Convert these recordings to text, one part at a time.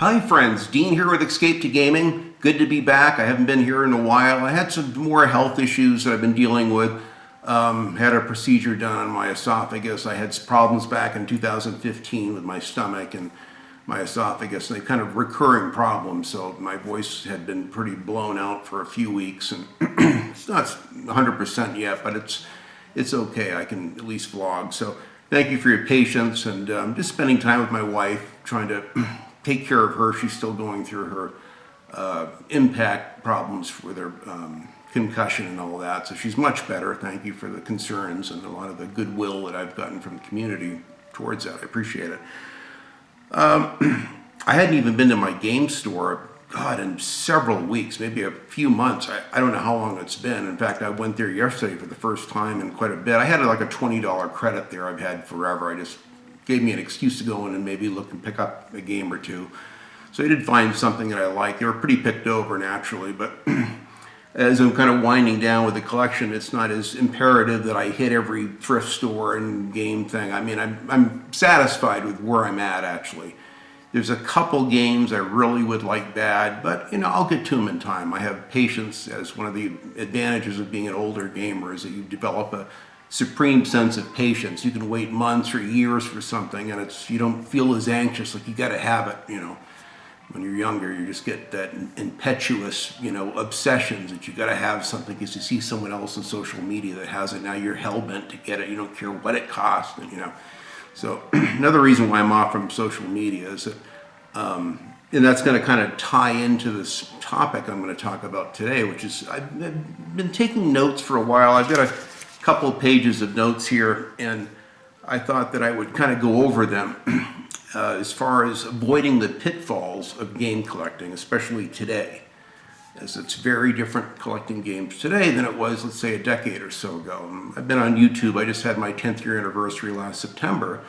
Hi friends, Dean here with Escape to Gaming. Good to be back. I haven't been here in a while. I had some more health issues that I've been dealing with. Had a procedure done on my esophagus. I had problems back in 2015 with my stomach and my esophagus. They kind of recurring problems, so my voice had been pretty blown out for a few weeks, and it's not 100% yet, but it's okay. I can at least vlog. So thank you for your patience, and just spending time with my wife, trying to take care of her. She's still going through her impact problems with her concussion and all that. So she's much better. Thank you for the concerns and a lot of the goodwill that I've gotten from the community towards that. I appreciate it. I hadn't even been to my game store, God, in several weeks, maybe a few months. I don't know how long it's been. In fact, I went there yesterday for the first time in quite a bit. I had like a $20 credit there I've had forever. I just gave me an excuse to go in and maybe look and pick up a game or two. So I did find something that I liked. They were pretty picked over naturally, but as I'm kind of winding down with the collection, it's not as imperative that I hit every thrift store and game thing. I mean, I'm satisfied with where I'm at, actually. There's a couple games I really would like bad, but you know, I'll get to them in time. I have patience. As one of the advantages of being an older gamer is that you develop a supreme sense of patience. You can wait months or years for something, and you don't feel as anxious, like you got to have it, you know. When you're younger, you just get that impetuous, you know, obsessions that you got to have something because you see someone else on social media that has it. Now you're hell-bent to get it. You don't care what it costs, and, you know. So another reason why I'm off from social media is that, and that's going to kind of tie into this topic I'm going to talk about today, which is I've been taking notes for a while. I've got a couple of pages of notes here, and I thought that I would kind of go over them as far as avoiding the pitfalls of game collecting, especially today, as it's very different collecting games today than it was, let's say, a decade or so ago. I've been on YouTube. I just had my 10th year anniversary last September.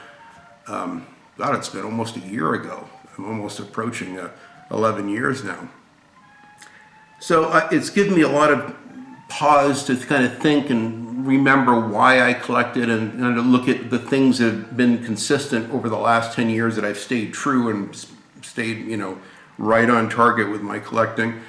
God, it's been almost a year ago. I'm almost approaching 11 years now. So it's given me a lot of pause to kind of think and remember why I collected and to look at the things that have been consistent over the last 10 years that I've stayed true and stayed, you know, right on target with my collecting.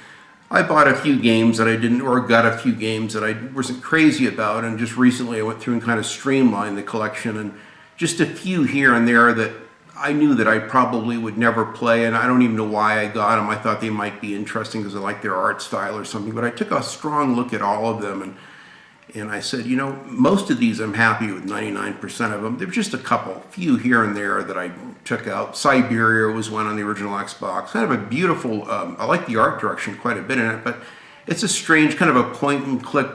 I bought a few games that I didn't, or got a few games that I wasn't crazy about, and just recently I went through and kind of streamlined the collection, and just a few here and there that I knew that I probably would never play, and I don't even know why I got them. I thought they might be interesting because I like their art style or something, but I took a strong look at all of them, and I said, you know, most of these I'm happy with, 99% of them. There's just a few here and there that I took out. Siberia was one on the original Xbox. Kind of a beautiful, I like the art direction quite a bit in it, but it's a strange kind of a point and click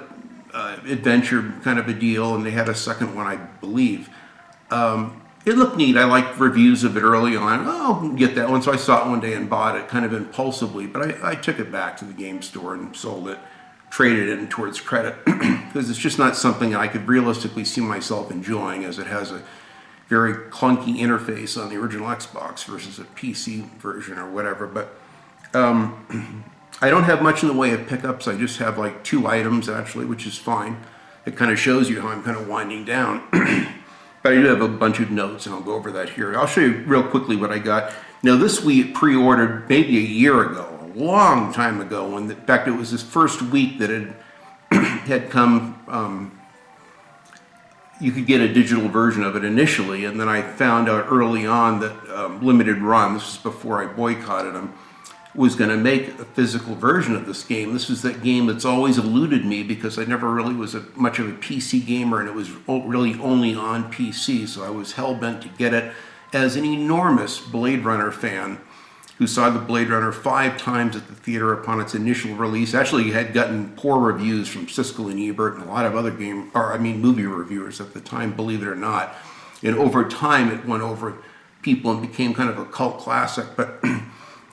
adventure kind of a deal, and they had a second one, I believe. It looked neat. I liked reviews of it early on. Oh, I'll get that one. So I saw it one day and bought it kind of impulsively, but I took it back to the game store and sold it, traded it in towards credit, because it's just not something I could realistically see myself enjoying, as it has a very clunky interface on the original Xbox versus a PC version or whatever. But I don't have much in the way of pickups. I just have like 2 items actually, which is fine. It kind of shows you how I'm kind of winding down. But I do have a bunch of notes, and I'll go over that here. I'll show you real quickly what I got. Now, this we pre-ordered maybe a year ago, a long time ago. When, in fact, it was this first week that it had come. You could get a digital version of it initially, and then I found out early on that Limited Run, this was before I boycotted them, was going to make a physical version of this game. This is that game that's always eluded me because I never really was much of a PC gamer, and it was really only on PC, so I was hell-bent to get it as an enormous Blade Runner fan who saw the Blade Runner 5 times at the theater upon its initial release. Actually, it had gotten poor reviews from Siskel and Ebert and a lot of other movie reviewers at the time, believe it or not. And over time, it went over people and became kind of a cult classic. But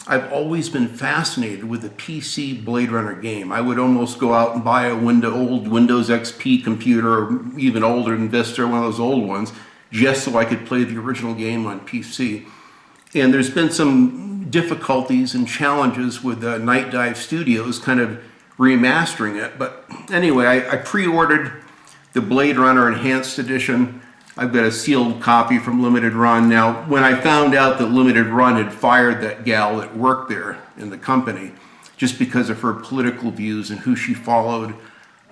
I've always been fascinated with the PC Blade Runner game. I would almost go out and buy a old Windows XP computer, or even older than Vista, one of those old ones, just so I could play the original game on PC. And there's been some difficulties and challenges with Night Dive Studios kind of remastering it. But anyway, I pre-ordered the Blade Runner Enhanced Edition. I've got a sealed copy from Limited Run. Now, when I found out that Limited Run had fired that gal that worked there in the company, just because of her political views and who she followed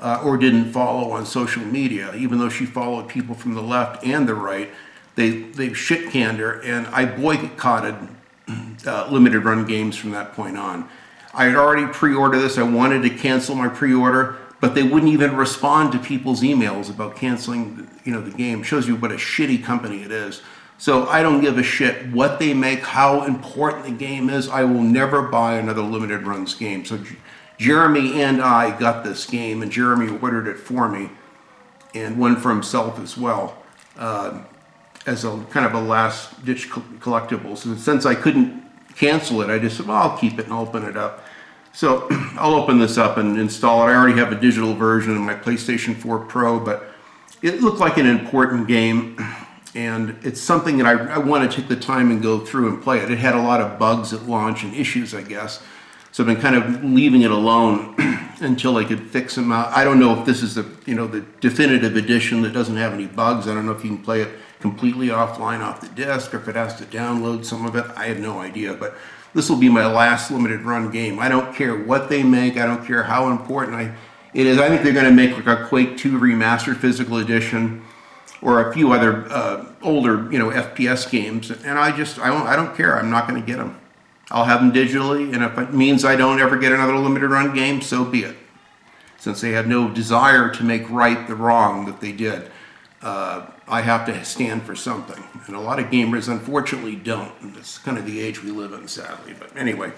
or didn't follow on social media, even though she followed people from the left and the right, they shit-canned her, and I boycotted Limited Run games from that point on. I had already pre-ordered this. I wanted to cancel my pre-order, but they wouldn't even respond to people's emails about canceling, the game. It shows you what a shitty company it is. So I don't give a shit what they make, how important the game is. I will never buy another Limited Runs game. So Jeremy and I got this game, and Jeremy ordered it for me, and one for himself as well, as a kind of a last-ditch collectible. So since I couldn't cancel it, I just said, well, I'll keep it and open it up. So I'll open this up and install it. I already have a digital version of my PlayStation 4 Pro, but it looked like an important game, and it's something that I want to take the time and go through and play it. It had a lot of bugs at launch and issues, I guess. So I've been kind of leaving it alone until I could fix them out. I don't know if this is the definitive edition that doesn't have any bugs. I don't know if you can play it completely offline off the disc, or if it has to download some of it. I have no idea, but this will be my last Limited Run game. I don't care what they make. I don't care how important it is. I think they're going to make like a Quake 2 remastered physical edition, or a few other older, FPS games. And I don't care. I'm not going to get them. I'll have them digitally, and if it means I don't ever get another Limited Run game, so be it. Since they have no desire to make right the wrong that they did, I have to stand for something. And a lot of gamers, unfortunately, don't. And it's kind of the age we live in, sadly. But anyway,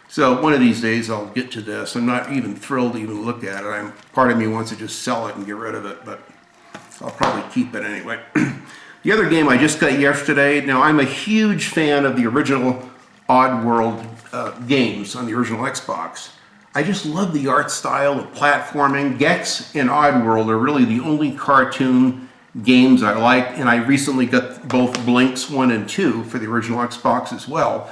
so one of these days I'll get to this. I'm not even thrilled to even look at it. Part of me wants to just sell it and get rid of it, but I'll probably keep it anyway. The other game I just got yesterday, now I'm a huge fan of the original Oddworld games on the original Xbox. I just love the art style, the platforming. Gex and Oddworld are really the only cartoon games I like, and I recently got both Blinks 1 and 2 for the original Xbox as well.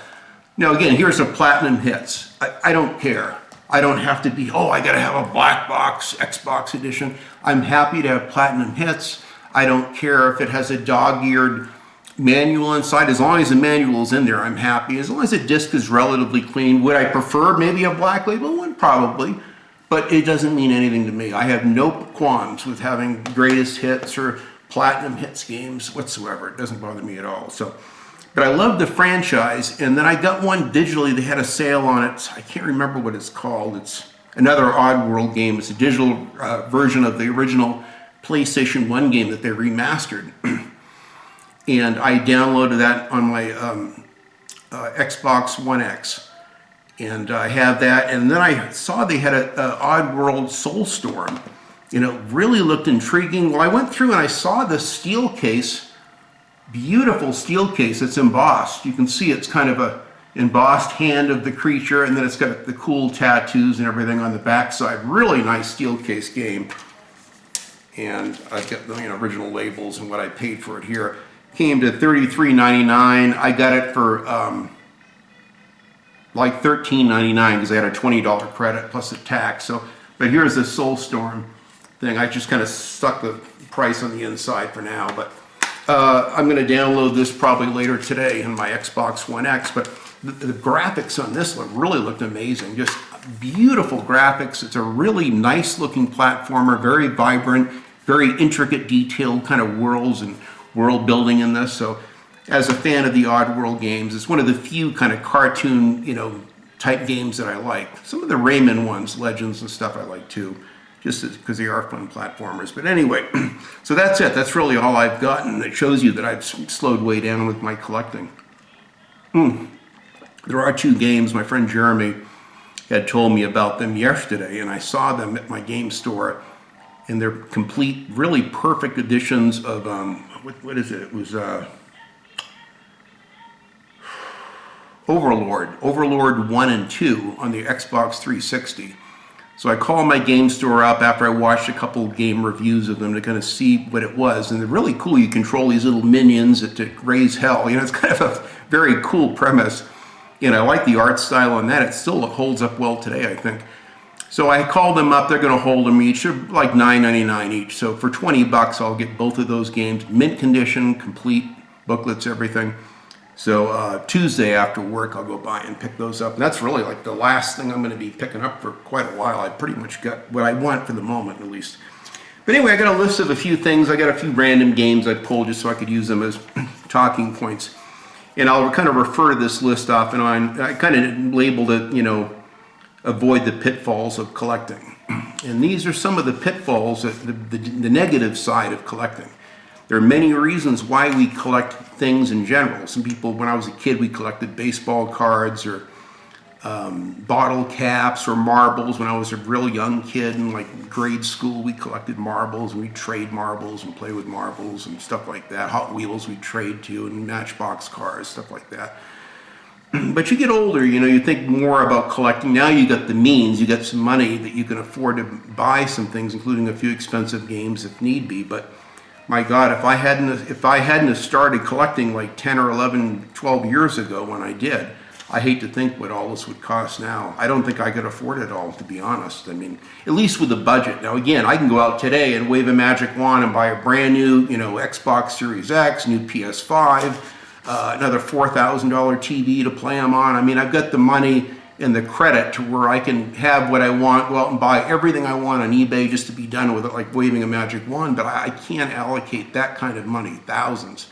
Now again, here's a Platinum Hits. I don't care. I don't have to be, I gotta have a black box Xbox edition. I'm happy to have Platinum Hits. I don't care if it has a dog-eared manual inside. As long as the manual is in there, I'm happy. As long as the disc is relatively clean. Would I prefer maybe a black label one? Probably. But it doesn't mean anything to me. I have no qualms with having greatest hits or Platinum Hits games whatsoever. It doesn't bother me at all. But I love the franchise, and then I got one digitally. They had a sale on it. I can't remember what it's called. It's another Oddworld game. It's a digital version of the original PlayStation 1 game that they remastered. And I downloaded that on my Xbox One X. And I have that. And then I saw they had an Oddworld Soulstorm. Really looked intriguing. Well, I went through and I saw the steel case, beautiful steel case. It's embossed. You can see it's kind of a embossed hand of the creature, and then it's got the cool tattoos and everything on the backside. Really nice steel case game. And I've got the original labels and what I paid for it here. Came to $33.99. I got it for like $13.99 because I had a $20 credit plus a tax. But here's the Soulstorm thing. I just kind of stuck the price on the inside for now. But I'm going to download this probably later today on my Xbox One X. But the graphics on this really looked amazing. Just beautiful graphics. It's a really nice looking platformer, very vibrant, very intricate, detailed kind of worlds and world building in this. So as a fan of the Oddworld games, it's one of the few kind of cartoon, type games that I like. Some of the Rayman ones, Legends and stuff, I like too, just because they are fun platformers. But anyway, so that's it. That's really all I've gotten. It shows you that I've slowed way down with my collecting. There are two games. My friend Jeremy had told me about them yesterday, and I saw them at my game store, and they're complete, really perfect editions of, what is it? It was Overlord 1 and 2 on the Xbox 360. So I called my game store up after I watched a couple game reviews of them to kind of see what it was. And they're really cool. You control these little minions that raise hell. It's kind of a very cool premise. I like the art style on that. It still holds up well today, I think. So I called them up. They're going to hold them each. They're like $9.99 each. So for $20, I'll get both of those games, mint condition, complete booklets, everything. So Tuesday after work, I'll go by and pick those up. And that's really like the last thing I'm going to be picking up for quite a while. I pretty much got what I want for the moment, at least. But anyway, I got a list of a few things. I got a few random games I pulled just so I could use them as talking points. And I'll kind of refer to this list off and on. I kind of labeled it, avoid the pitfalls of collecting. And these are some of the pitfalls, the negative side of collecting. There are many reasons why we collect things in general. Some people, when I was a kid, we collected baseball cards or bottle caps or marbles. When I was a real young kid in like grade school, we collected marbles and we'd trade marbles and play with marbles and stuff like that. Hot Wheels we'd trade to and Matchbox cars, stuff like that. But you get older, you think more about collecting. Now you got the means, you got some money that you can afford to buy some things, including a few expensive games if need be. But my God, if I hadn't started collecting like 10 or 11, 12 years ago when I did, I hate to think what all this would cost now. I don't think I could afford it all, to be honest. I mean, at least with a budget. Now again, I can go out today and wave a magic wand and buy a brand new, Xbox Series X, new PS5, another $4,000 TV to play them on. I mean, I've got the money and the credit to where I can have what I want, go out and buy everything I want on eBay just to be done with it, like waving a magic wand, but I can't allocate that kind of money, thousands.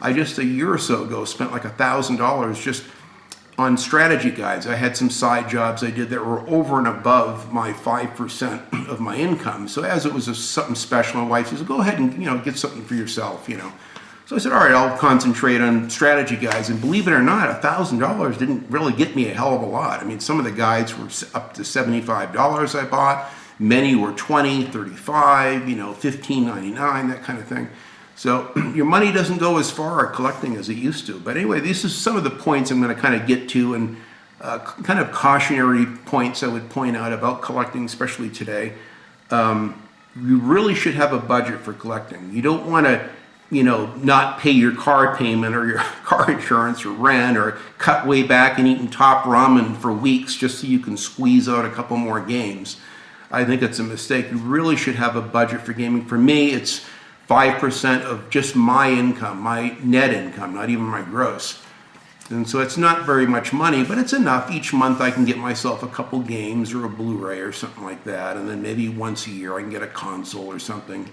I just a year or so ago spent like $1,000 just on strategy guides. I had some side jobs I did that were over and above my 5% of my income. So as it was something special, my wife says, go ahead and get something for yourself, So I said, all right, I'll concentrate on strategy guides. And believe it or not, $1,000 didn't really get me a hell of a lot. I mean, some of the guides were up to $75 I bought. Many were $20, $35, $15.99, that kind of thing. So your money doesn't go as far collecting as it used to. But anyway, this is some of the points I'm going to kind of get to and kind of cautionary points I would point out about collecting, especially today. You really should have a budget for collecting. You don't want to not pay your car payment or your car insurance or rent or cut way back and eating top ramen for weeks just so you can squeeze out a couple more games. I think it's a mistake. You really should have a budget for gaming. For me, it's 5% of just my income, my net income, not even my gross. And so it's not very much money, but it's enough. Each month I can get myself a couple games or a Blu-ray or something like that. And then maybe once a year I can get a console or something.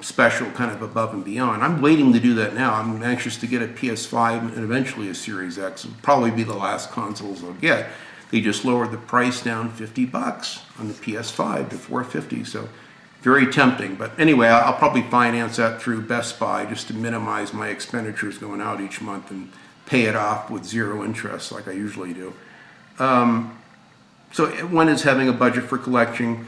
Special, kind of above and beyond. I'm waiting to do that now. I'm anxious to get a PS5 and eventually a Series X. It'll probably be the last consoles I'll get. They just lowered the price down $50 on the PS5 to $450, so very tempting. But anyway, I'll probably finance that through Best Buy just to minimize my expenditures going out each month and pay it off with zero interest like I usually do. So one is having a budget for collecting.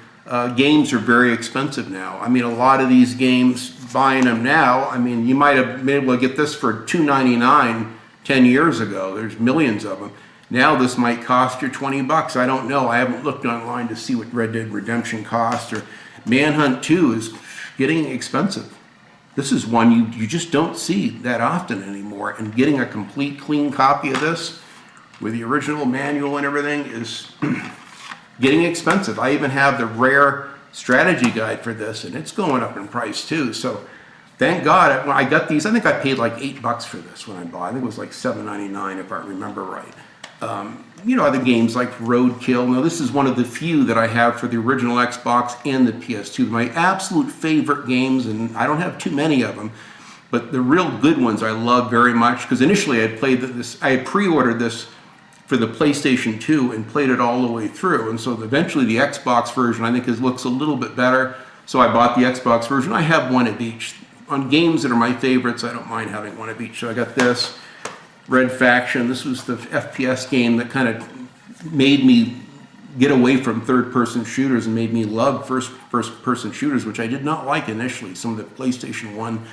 Games are very expensive now. I mean, a lot of these games, buying them now, I mean, you might have been able to get this for $2.99 10 years ago. There's millions of them. Now this might cost you $20. I don't know. I haven't looked online to see what Red Dead Redemption costs, or Manhunt 2 is getting expensive. This is one you just don't see that often anymore, and getting a complete clean copy of this with the original manual and everything is getting expensive. I even have the rare strategy guide for this, and it's going up in price too. So thank God when I got these, I think I paid like $8 for this when I bought. I think it was like $7.99 if I remember right. Other games like Roadkill. Now this is one of the few that I have for the original Xbox and the PS2. My absolute favorite games, and I don't have too many of them, but the real good ones I love very much, because initially I had pre-ordered this for the PlayStation 2 and played it all the way through. And so eventually the Xbox version I think looks a little bit better. So I bought the Xbox version. I have one of each. On games that are my favorites, I don't mind having one of each. So I got this, Red Faction. This was the FPS game that kind of made me get away from third-person shooters and made me love first-person shooters, which I did not like initially. Some of the PlayStation 1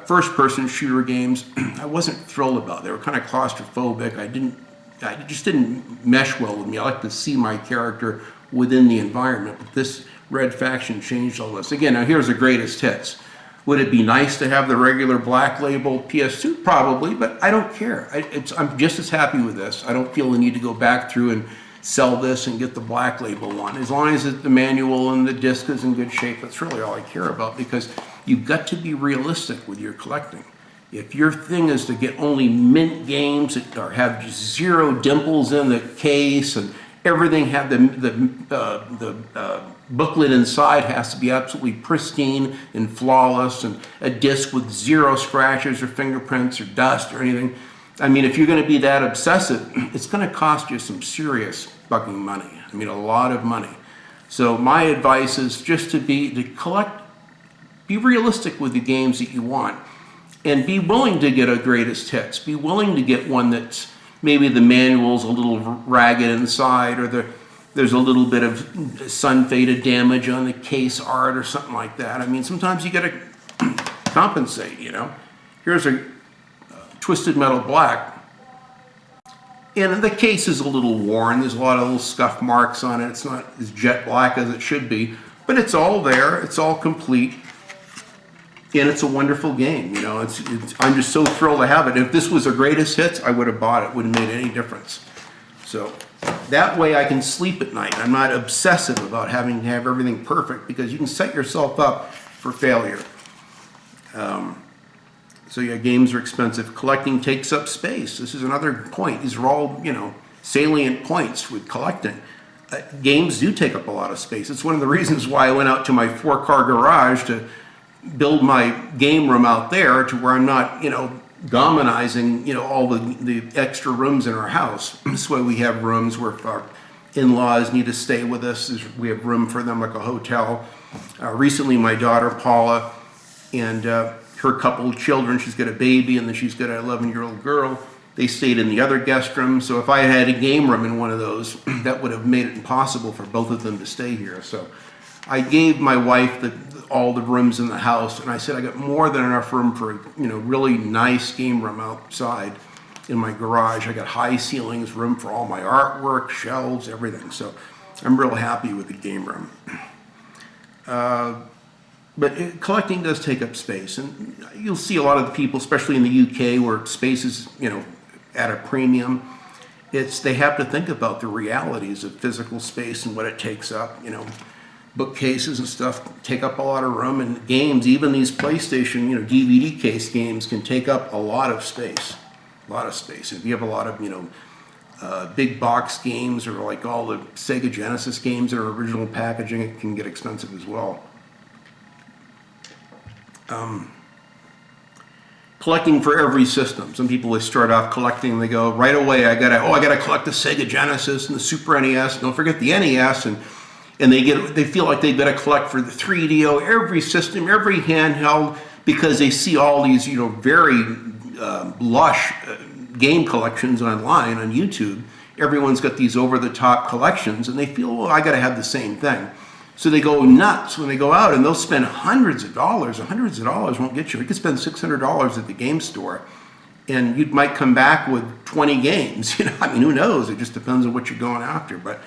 first-person shooter games I wasn't thrilled about. They were kind of claustrophobic. I just didn't mesh well with me. I like to see my character within the environment. But this Red Faction changed all this. Again, now here's the greatest hits. Would it be nice to have the regular black label PS2? Probably, but I don't care. I'm just as happy with this. I don't feel the need to go back through and sell this and get the black label one. As long as the manual and the disc is in good shape, that's really all I care about, because you've got to be realistic with your collecting. If your thing is to get only mint games that have 0 dimples in the case, and everything have the booklet inside has to be absolutely pristine and flawless, and a disc with 0 scratches or fingerprints or dust or anything. I mean, if you're going to be that obsessive, it's going to cost you some serious fucking money. I mean, a lot of money. So my advice is just to collect, be realistic with the games that you want, and be willing to get a greatest hits. Be willing to get one that's maybe the manual's a little ragged inside, or there's a little bit of sun-faded damage on the case art or something like that. I mean, sometimes you got to compensate, you know. Here's a Twisted Metal Black, and the case is a little worn. There's a lot of little scuff marks on it. It's not as jet black as it should be, but it's all there. It's all complete, and it's a wonderful game. You know, I'm just so thrilled to have it. If this was a greatest hits, I would have bought it. Wouldn't have made any difference. So that way I can sleep at night. I'm not obsessive about having to have everything perfect, because you can set yourself up for failure. So yeah, games are expensive. Collecting takes up space. This is another point. These are all, you know, salient points with collecting. Games do take up a lot of space. It's one of the reasons why I went out to my 4-car garage to build my game room out there, to where I'm not, you know, dominizing, you know, all the extra rooms in our house. This way we have rooms where if our in-laws need to stay with us, we have room for them like a hotel. Recently, my daughter Paula and her couple of children, she's got a baby and then she's got an 11-year-old girl, they stayed in the other guest room. So if I had a game room in one of those, that would have made it impossible for both of them to stay here. So I gave my wife all the rooms in the house, and I said I got more than enough room for, you know, really nice game room outside in my garage. I got high ceilings, room for all my artwork, shelves, everything. So I'm real happy with the game room. But collecting does take up space, and you'll see a lot of the people, especially in the UK, where space is, you know, at a premium. They have to think about the realities of physical space and what it takes up. You know, bookcases and stuff take up a lot of room, and games, even these PlayStation, you know, DVD case games, can take up a lot of space. A lot of space. If you have a lot of, you know, big box games, or like all the Sega Genesis games that are original packaging, it can get expensive as well. Collecting for every system. Some people, they start off collecting, they go right away, I gotta collect the Sega Genesis and the Super NES. Don't forget the NES, and they feel like they've got to collect for the 3DO, every system, every handheld, because they see all these, you know, very lush game collections online on YouTube. Everyone's got these over-the-top collections, and they feel, well, I got to have the same thing. So they go nuts when they go out, and they'll spend hundreds of dollars. Hundreds of dollars won't get you. You could spend $600 at the game store, and you might come back with 20 games. You know, I mean, who knows? It just depends on what you're going after. But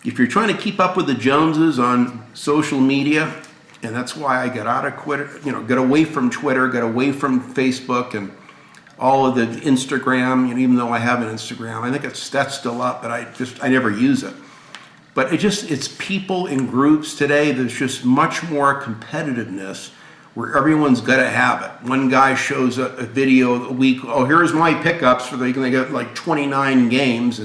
if you're trying to keep up with the Joneses on social media, and that's why I got out of Twitter, you know, got away from Twitter, got away from Facebook, and all of the Instagram. You know, even though I have an Instagram, I think that's still up, but I never use it. But it's people in groups today. There's just much more competitiveness, where everyone's got to have it. One guy shows a video a week. Oh, here's my pickups for they got like 29 games,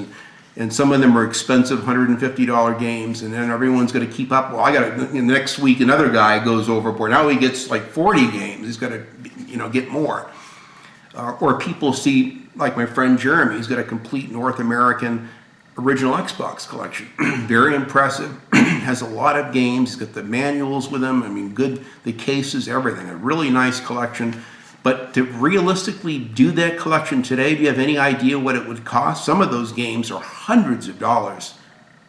and some of them are expensive $150 games, and then everyone's got to keep up. Well, I got to, next week another guy goes overboard. Now he gets like 40 games. He's got to, you know, get more. Or people see, like my friend Jeremy, he's got a complete North American original Xbox collection. Very impressive. Has a lot of games. He's got the manuals with him. I mean, good, the cases, everything. A really nice collection. But to realistically do that collection today, do you have any idea what it would cost? Some of those games are hundreds of dollars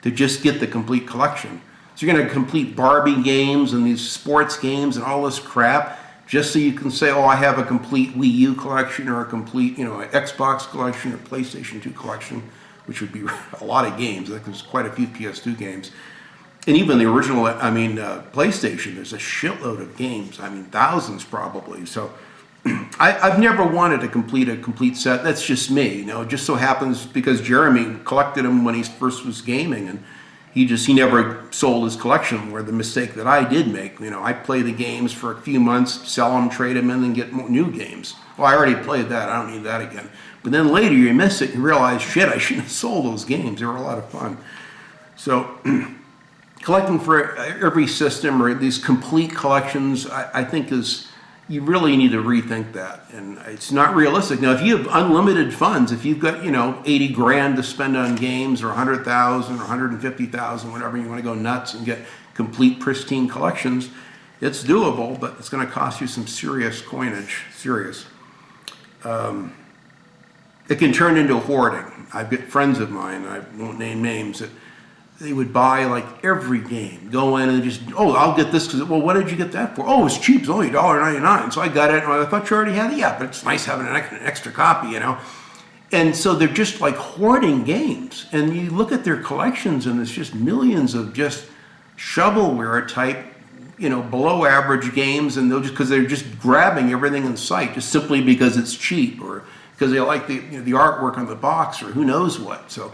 to just get the complete collection. So you're going to complete Barbie games and these sports games and all this crap just so you can say, oh, I have a complete Wii U collection, or a complete, you know, Xbox collection, or PlayStation 2 collection, which would be a lot of games. I think there's quite a few PS2 games. And even the original, PlayStation, there's a shitload of games. I mean, thousands probably. So I've never wanted to complete a complete set. That's just me. You know, it just so happens because Jeremy collected them when he first was gaming, and he never sold his collection, where the mistake that I did make. You know, I play the games for a few months, sell them, trade them in, and get new games. Well, I already played that. I don't need that again. But then later you miss it and realize, shit, I shouldn't have sold those games. They were a lot of fun. So collecting for every system, or these complete collections, I think you really need to rethink that. And it's not realistic. Now, if you have unlimited funds, if you've got, 80 grand to spend on games, or 100,000 or 150,000, whatever, you want to go nuts and get complete pristine collections, it's doable, but it's going to cost you some serious coinage, serious. It can turn into hoarding. I've got friends of mine, I won't name names, that they would buy like every game, go in and just, I'll get this because, well, what did you get that for? Oh, it's cheap, it's only $1.99. So I got it, and I thought you already had it. Yeah, but it's nice having an extra copy, And so they're just like hoarding games. And you look at their collections, and it's just millions of just shovelware type, below average games, and because they're just grabbing everything in sight, just simply because it's cheap, or because they like the artwork on the box, or who knows what. So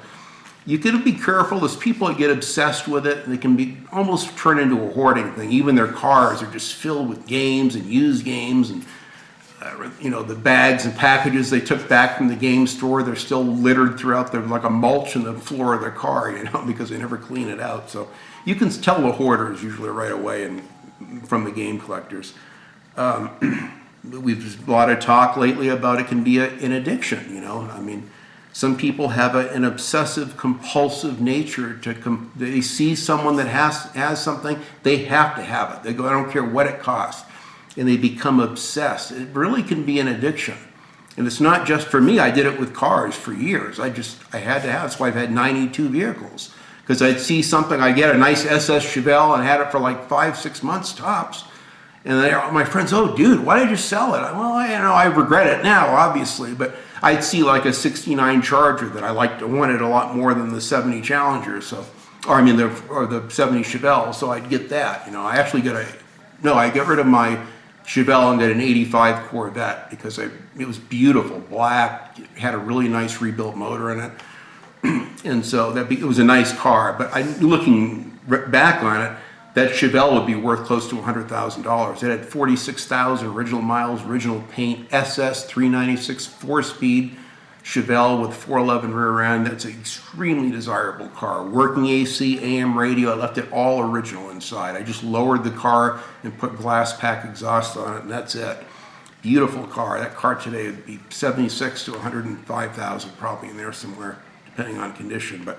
you got to be careful. There's people that get obsessed with it, and they can be almost turn into a hoarding thing. Even their cars are just filled with games and used games, and the bags and packages they took back from the game store, they're still littered throughout like a mulch in the floor of their car, because they never clean it out. So you can tell the hoarders usually right away, and from the game collectors. We've a lot of talk lately about it can be an addiction. Some people have an obsessive compulsive nature they see someone that has something, they have to have it. They go, I don't care what it costs. And they become obsessed. It really can be an addiction. And it's not just for me. I did it with cars for years. I had to have. That's why I've had 92 vehicles. Because I'd see something, I get a nice SS Chevelle and had it for like 5-6 months tops. And my friends, oh, dude, why did you sell it? I regret it now, obviously. But I'd see like a 69 Charger that I wanted a lot more than the 70 Challenger. Or the 70 Chevelle. So I'd get that. I actually I got rid of my Chevelle and got an 85 Corvette because it was beautiful, black, had a really nice rebuilt motor in it. And so it was a nice car, but looking back on it, that Chevelle would be worth close to $100,000. It had 46,000 original miles, original paint, SS 396 4-speed Chevelle with 411 rear end. That's an extremely desirable car. Working AC, AM radio. I left it all original inside. I just lowered the car and put glass pack exhaust on it, and that's it. Beautiful car. That car today would be 76 to 105,000, probably in there somewhere, depending on condition. But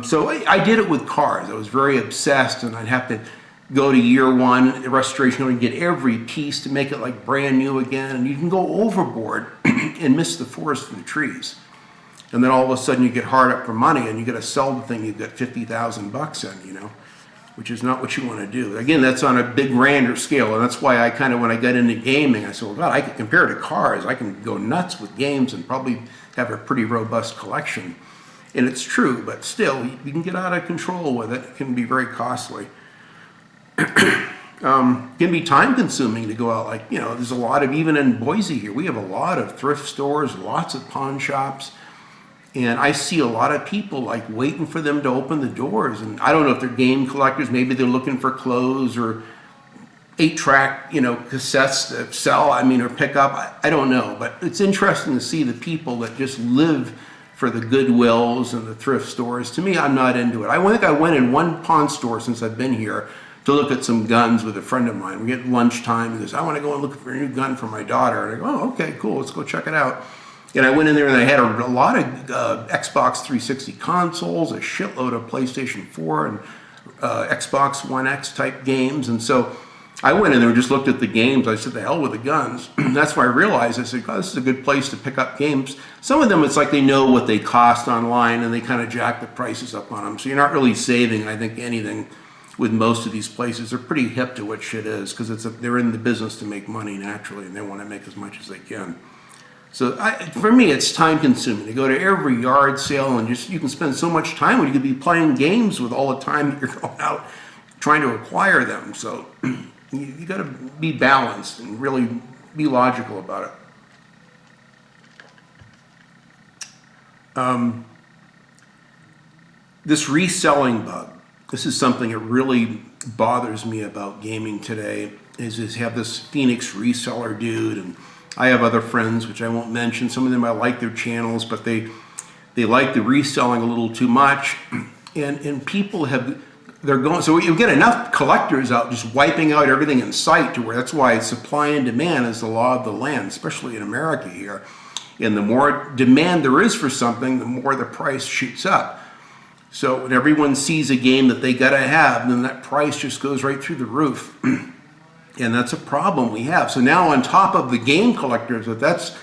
so I did it with cars. I was very obsessed, and I'd have to go to year one restoration and get every piece to make it like brand new again. And you can go overboard and miss the forest for the trees. And then all of a sudden you get hard up for money, and you got to sell the thing you've got $50,000 in, which is not what you want to do. Again, that's on a big grander scale. And that's why when I got into gaming, I said, well, God, I can compare to cars. I can go nuts with games and probably have a pretty robust collection. And it's true, but still, you can get out of control with it. It can be very costly. Can be time consuming to go out. There's a lot of, even in Boise here, we have a lot of thrift stores, lots of pawn shops. And I see a lot of people waiting for them to open the doors. And I don't know if they're game collectors. Maybe they're looking for clothes or 8-track, cassettes to sell, or pick up. I don't know. But it's interesting to see the people that just live for the Goodwills and the thrift stores. To me, I'm not into it. I think I went in one pawn store since I've been here to look at some guns with a friend of mine. We get lunchtime, and he goes, I want to go and look for a new gun for my daughter. And I go, oh, okay, cool, let's go check it out. And I went in there, and they had a lot of Xbox 360 consoles, a shitload of PlayStation 4 and Xbox One X type games. And so I went in there and just looked at the games. I said, the hell with the guns. That's why I realized, I said, God, this is a good place to pick up games. Some of them, it's like they know what they cost online, and they kind of jack the prices up on them. So you're not really saving, I think, anything with most of these places. They're pretty hip to what shit is, because they're in the business to make money naturally, and they want to make as much as they can. So for me, it's time consuming to go to every yard sale, and you can spend so much time when you could be playing games with all the time that you're going out trying to acquire them. So you got to be balanced and really be logical about it. This reselling bug, this is something that really bothers me about gaming today, is have this Phoenix reseller dude, and I have other friends, which I won't mention. Some of them I like their channels, but they like the reselling a little too much. And people they're going, so you get enough collectors out just wiping out everything in sight to where that's why supply and demand is the law of the land, especially in America here. And the more demand there is for something, the more the price shoots up. So when everyone sees a game that they gotta have, then that price just goes right through the roof. And that's a problem we have. So now on top of the game collectors, if that's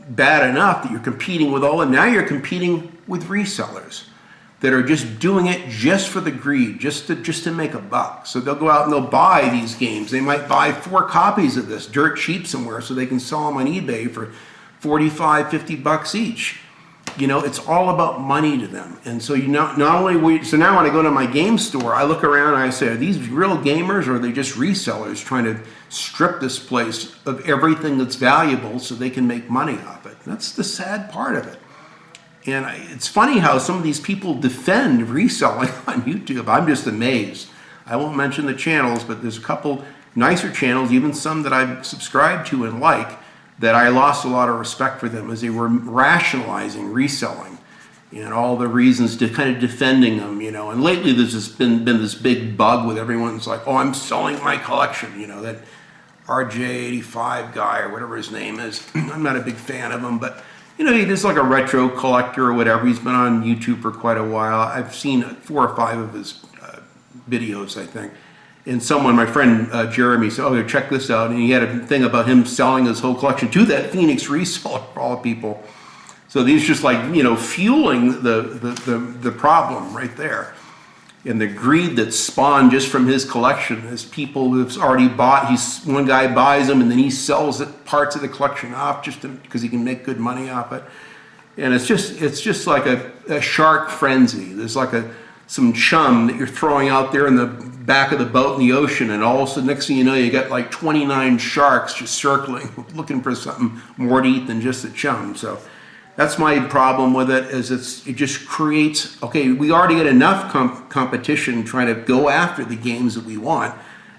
bad enough that you're competing with all, and now you're competing with resellers that are just doing it just for the greed, just to make a buck. So they'll go out and they'll buy these games. They might buy 4 copies of this dirt cheap somewhere so they can sell them on eBay for 45, 50 bucks each. You know, it's all about money to them. And so so now when I go to my game store, I look around and I say, are these real gamers or are they just resellers trying to strip this place of everything that's valuable so they can make money off it? That's the sad part of it. And it's funny how some of these people defend reselling on YouTube. I'm just amazed. I won't mention the channels, but there's a couple nicer channels, even some that I've subscribed to and like, that I lost a lot of respect for them as they were rationalizing reselling and all the reasons to kind of defending them, you know. And lately there's just been this big bug with everyone's like, oh, I'm selling my collection, you know, that RJ85 guy or whatever his name is. I'm not a big fan of him, but you know, he's like a retro collector or whatever. He's been on YouTube for quite a while. I've seen 4 or 5 of his videos, I think. And my friend Jeremy said, oh, check this out. And he had a thing about him selling his whole collection to that Phoenix reseller for all people. So he's just like, you know, fueling the problem right there. And the greed that's spawned just from his collection is people who've already bought, one guy buys them and then he sells parts of the collection off just because he can make good money off it. And it's just like a shark frenzy. There's like some chum that you're throwing out there in the back of the boat in the ocean, and all of a sudden, next thing you know, you got like 29 sharks just circling, looking for something more to eat than just the chum. So that's my problem with it, is it just creates, okay, we already got enough competition trying to go after the games that we want.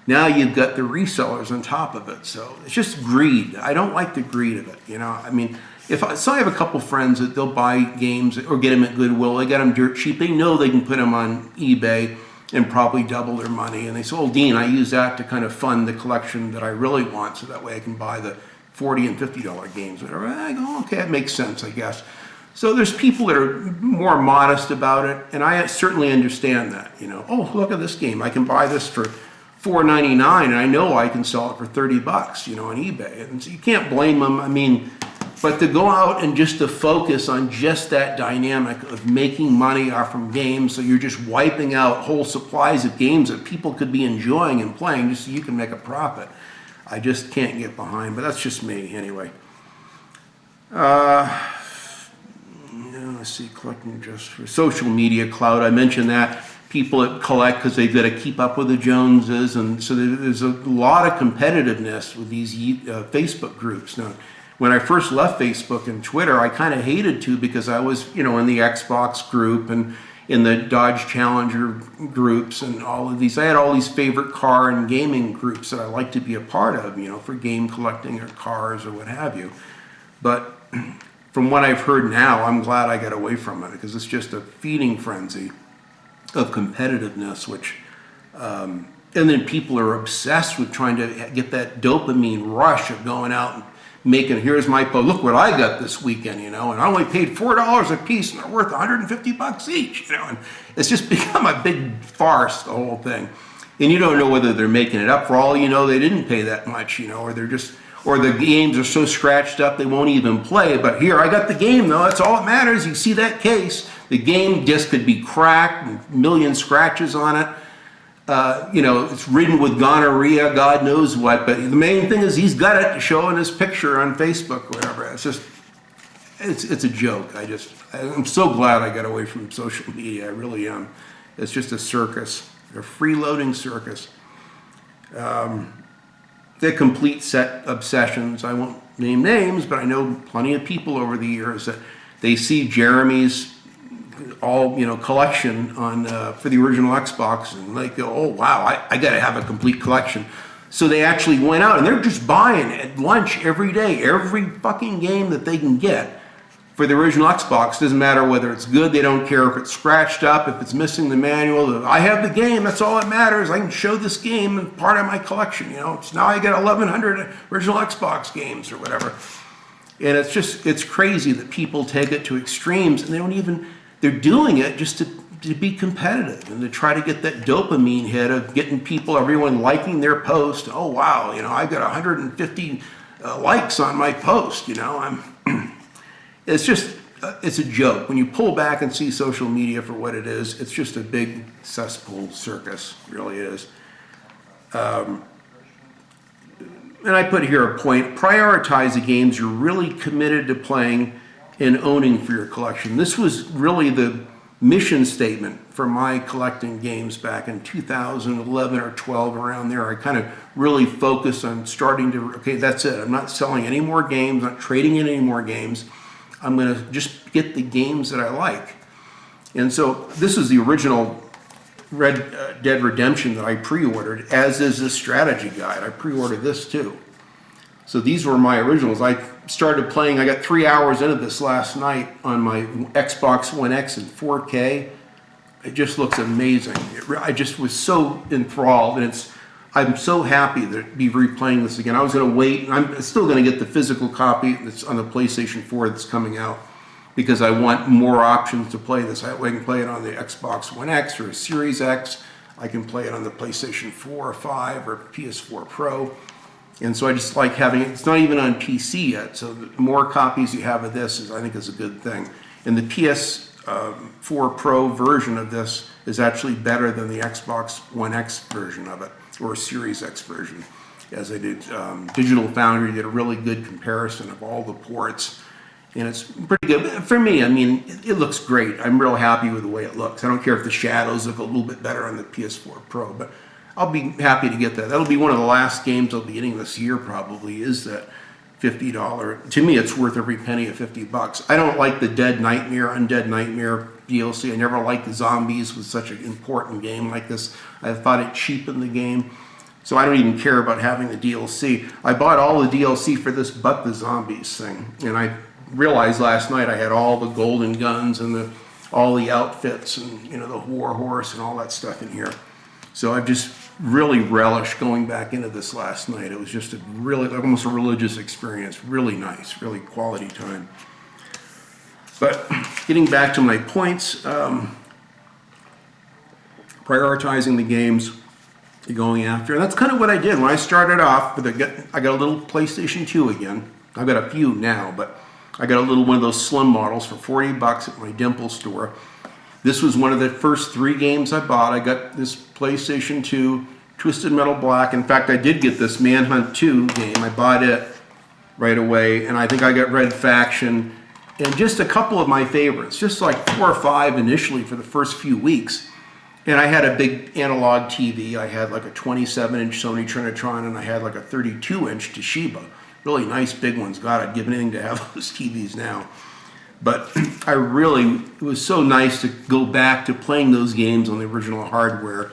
Now you've got the resellers on top of it. So it's just greed. I don't like the greed of it, you know. I mean, so I have a couple friends that they'll buy games or get them at Goodwill. They got them dirt cheap. They know they can put them on eBay and probably double their money. And they say, oh, Dean, I use that to kind of fund the collection that I really want, so that way I can buy the $40 and $50 games. Whatever. I go, okay, that makes sense, I guess. So there's people that are more modest about it, and I certainly understand that. You know, oh, look at this game. I can buy this for $4.99, and I know I can sell it for 30 bucks, you know, on eBay. And so you can't blame them. I mean, but to go out and just to focus on just that dynamic of making money off from games, so you're just wiping out whole supplies of games that people could be enjoying and playing just so you can make a profit, I just can't get behind. But that's just me anyway. Let's see, collecting just for social media clout. I mentioned that. People that collect because they've got to keep up with the Joneses, and so there's a lot of competitiveness with these Facebook groups. Now, when I first left Facebook and Twitter, I kind of hated to, because I was, you know, in the Xbox group and in the Dodge Challenger groups and all of these. I had all these favorite car and gaming groups that I like to be a part of, you know, for game collecting or cars or what have you. But from what I've heard now, I'm glad I got away from it, because it's just a feeding frenzy of competitiveness, which, and then people are obsessed with trying to get that dopamine rush of going out and making, here's my, look what I got this weekend, you know, and I only paid $4 a piece and they're worth 150 bucks each, you know, and it's just become a big farce, the whole thing. And you don't know whether they're making it up. For all you know, they didn't pay that much, you know, or they're just, or the games are so scratched up they won't even play. But here, I got the game though, that's all that matters. You see that case, the game disc could be cracked, and a million scratches on it. You know, it's ridden with gonorrhea, God knows what, but the main thing is he's got it to show in his picture on Facebook or whatever. It's just, it's a joke. I'm so glad I got away from social media. I really am. It's just a circus, a freeloading circus. the complete set obsessions. I won't name names, but I know plenty of people over the years that they see Jeremy's collection on for the original Xbox, and they go, oh wow, I got to have a complete collection. So they actually went out and they're just buying at lunch every day, every fucking game that they can get for the original Xbox. Doesn't matter whether it's good, they don't care if it's scratched up, if it's missing the manual. I have the game, that's all that matters. I can show this game and part of my collection, It's now I get 1,100 original Xbox games or whatever. And it's crazy that people take it to extremes, and they're doing it just to be competitive and to try to get that dopamine hit of getting everyone liking their post. Oh wow, I've got 150 likes on my post, It's a joke. When you pull back and see social media for what it is, it's just a big cesspool circus, it really is. And I put here a point: prioritize the games you're really committed to playing and owning for your collection. This was really the mission statement for my collecting games back in 2011 or 12, around there. I kind of really focused on okay, that's it. I'm not selling any more games, not trading in any more games. I'm going to just get the games that I like. And so this is the original Red Dead Redemption that I pre-ordered, as is this strategy guide. I pre-ordered this too. So these were my originals. I started playing, I got 3 hours into this last night on my Xbox One X in 4K. It just looks amazing. I just was so enthralled, and I'm so happy to be replaying this again. I was going to wait, and I'm still going to get the physical copy that's on the PlayStation 4 that's coming out, because I want more options to play this. I can play it on the Xbox One X or a Series X. I can play it on the PlayStation 4 or 5 or PS4 Pro. And so I just like having it. It's not even on PC yet, so the more copies you have of this I think is a good thing. And the PS4 Pro version of this is actually better than the Xbox One X version of it, or Series X version, as I did. Digital Foundry did a really good comparison of all the ports, and it's pretty good. For me, it looks great. I'm real happy with the way it looks. I don't care if the shadows look a little bit better on the PS4 Pro, but I'll be happy to get that. That'll be one of the last games I'll be getting this year, probably, is that $50. To me, it's worth every penny of $50. I don't like the Undead Nightmare DLC. I never liked the zombies with such an important game like this. I thought it cheapened the game. So I don't even care about having the DLC. I bought all the DLC for this but the zombies thing. And I realized last night I had all the golden guns and all the outfits and the war horse and all that stuff in here. So I've just really relished going back into this last night. It was just almost a religious experience. Really nice, really quality time. But getting back to my points, prioritizing the games you're going after. And that's kind of what I did when I started off. I got a little PlayStation 2 again. I've got a few now, but I got a little one of those slim models for $40 at my Dimple store. This was one of the first 3 games I bought. I got this PlayStation 2, Twisted Metal Black. In fact, I did get this Manhunt 2 game. I bought it right away, and I think I got Red Faction, and just a couple of my favorites, just like 4 or 5 initially for the first few weeks. And I had a big analog TV. I had like a 27-inch Sony Trinitron, and I had like a 32-inch Toshiba. Really nice big ones. God, I'd give anything to have those TVs now. But it was so nice to go back to playing those games on the original hardware.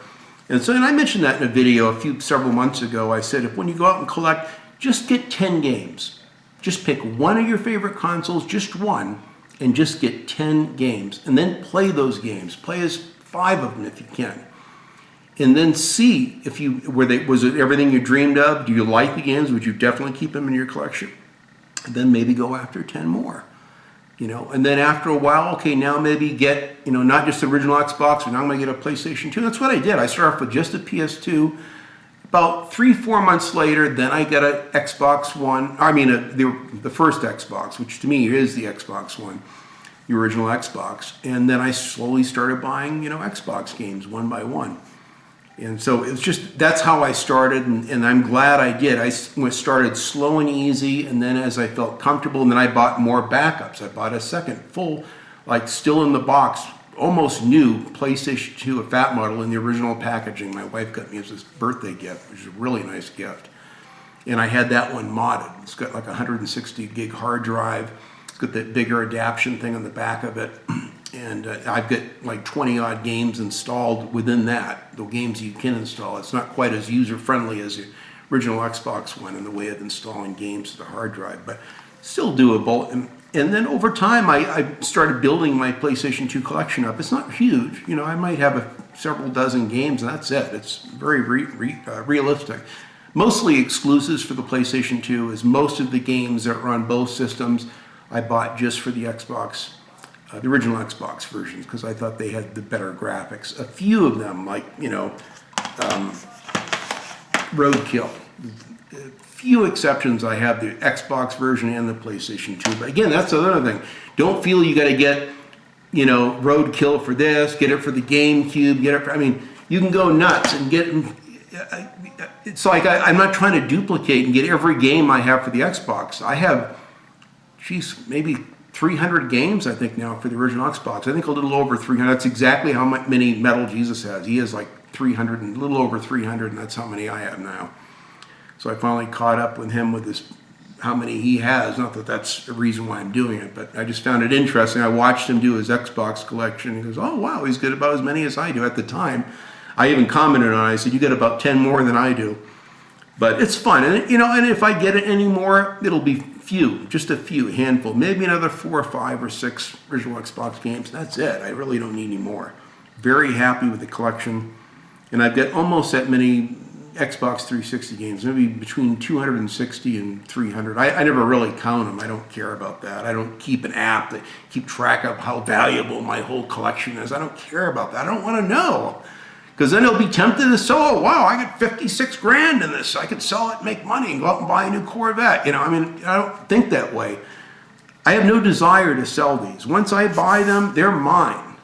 And I mentioned that in a video several months ago. I said, when you go out and collect, just get 10 games. Just pick one of your favorite consoles, just one, and just get 10 games. And then play those games. Play as 5 of them if you can. And then see was it everything you dreamed of? Do you like the games? Would you definitely keep them in your collection? And then maybe go after 10 more. And then after a while, okay, now maybe get, not just the original Xbox, but now I'm going to get a PlayStation 2. That's what I did. I started off with just a PS2. About 3-4 months later, then I got an Xbox One. The first Xbox, which to me is the Xbox One, the original Xbox. And then I slowly started buying, Xbox games one by one. And so it's that's how I started, and I'm glad I did. I started slow and easy, and then as I felt comfortable, and then I bought more backups. I bought a second full, still in the box, almost new PlayStation 2, a fat model in the original packaging. My wife got me as this birthday gift, which is a really nice gift. and I had that one modded. It's got like a 160 gig hard drive. It's got that bigger adaption thing on the back of it. And I've got like 20 odd games installed within that, the games you can install. It's not quite as user-friendly as the original Xbox one in the way of installing games to the hard drive, but still doable. And then over time, I started building my PlayStation 2 collection up. It's not huge. You know, I might have several dozen games, and that's it. It's very realistic. Mostly exclusives for the PlayStation 2, as most of the games that are on both systems I bought just for the Xbox, the original Xbox versions, because I thought they had the better graphics. A few of them, like, you know, Roadkill. A few exceptions, I have the Xbox version and the PlayStation 2. But again, that's another thing. Don't feel you got to get, you know, Roadkill for this, get it for the GameCube, get it for, I mean, you can go nuts and get, it's like I'm not trying to duplicate and get every game I have for the Xbox. I have, geez, maybe 300 games, I think, now for the original Xbox. I think a little over 300. That's exactly how many Metal Jesus has. He has like 300, and a little over 300, and that's how many I have now. So I finally caught up with him with this, how many he has. Not that that's the reason why I'm doing it, but I just found it interesting. I watched him do his Xbox collection. He goes, oh, wow, he's got about as many as I do at the time. I even commented on it. I said, you get about 10 more than I do. But it's fun. And, you know, and if I get it anymore, it'll be few, just a few, handful, maybe another 4 or 5 or 6 original Xbox games. That's it. I really don't need any more. Very happy with the collection. And I've got almost that many Xbox 360 games, maybe between 260 and 300. I never really count them. I don't care about that. I don't keep an app that keep track of how valuable my whole collection is. I don't care about that. I don't want to know. Because then he'll be tempted to sell, oh, wow, I got 56 grand in this. I could sell it, make money, and go out and buy a new Corvette. You know, I mean, I don't think that way. I have no desire to sell these. Once I buy them, they're mine.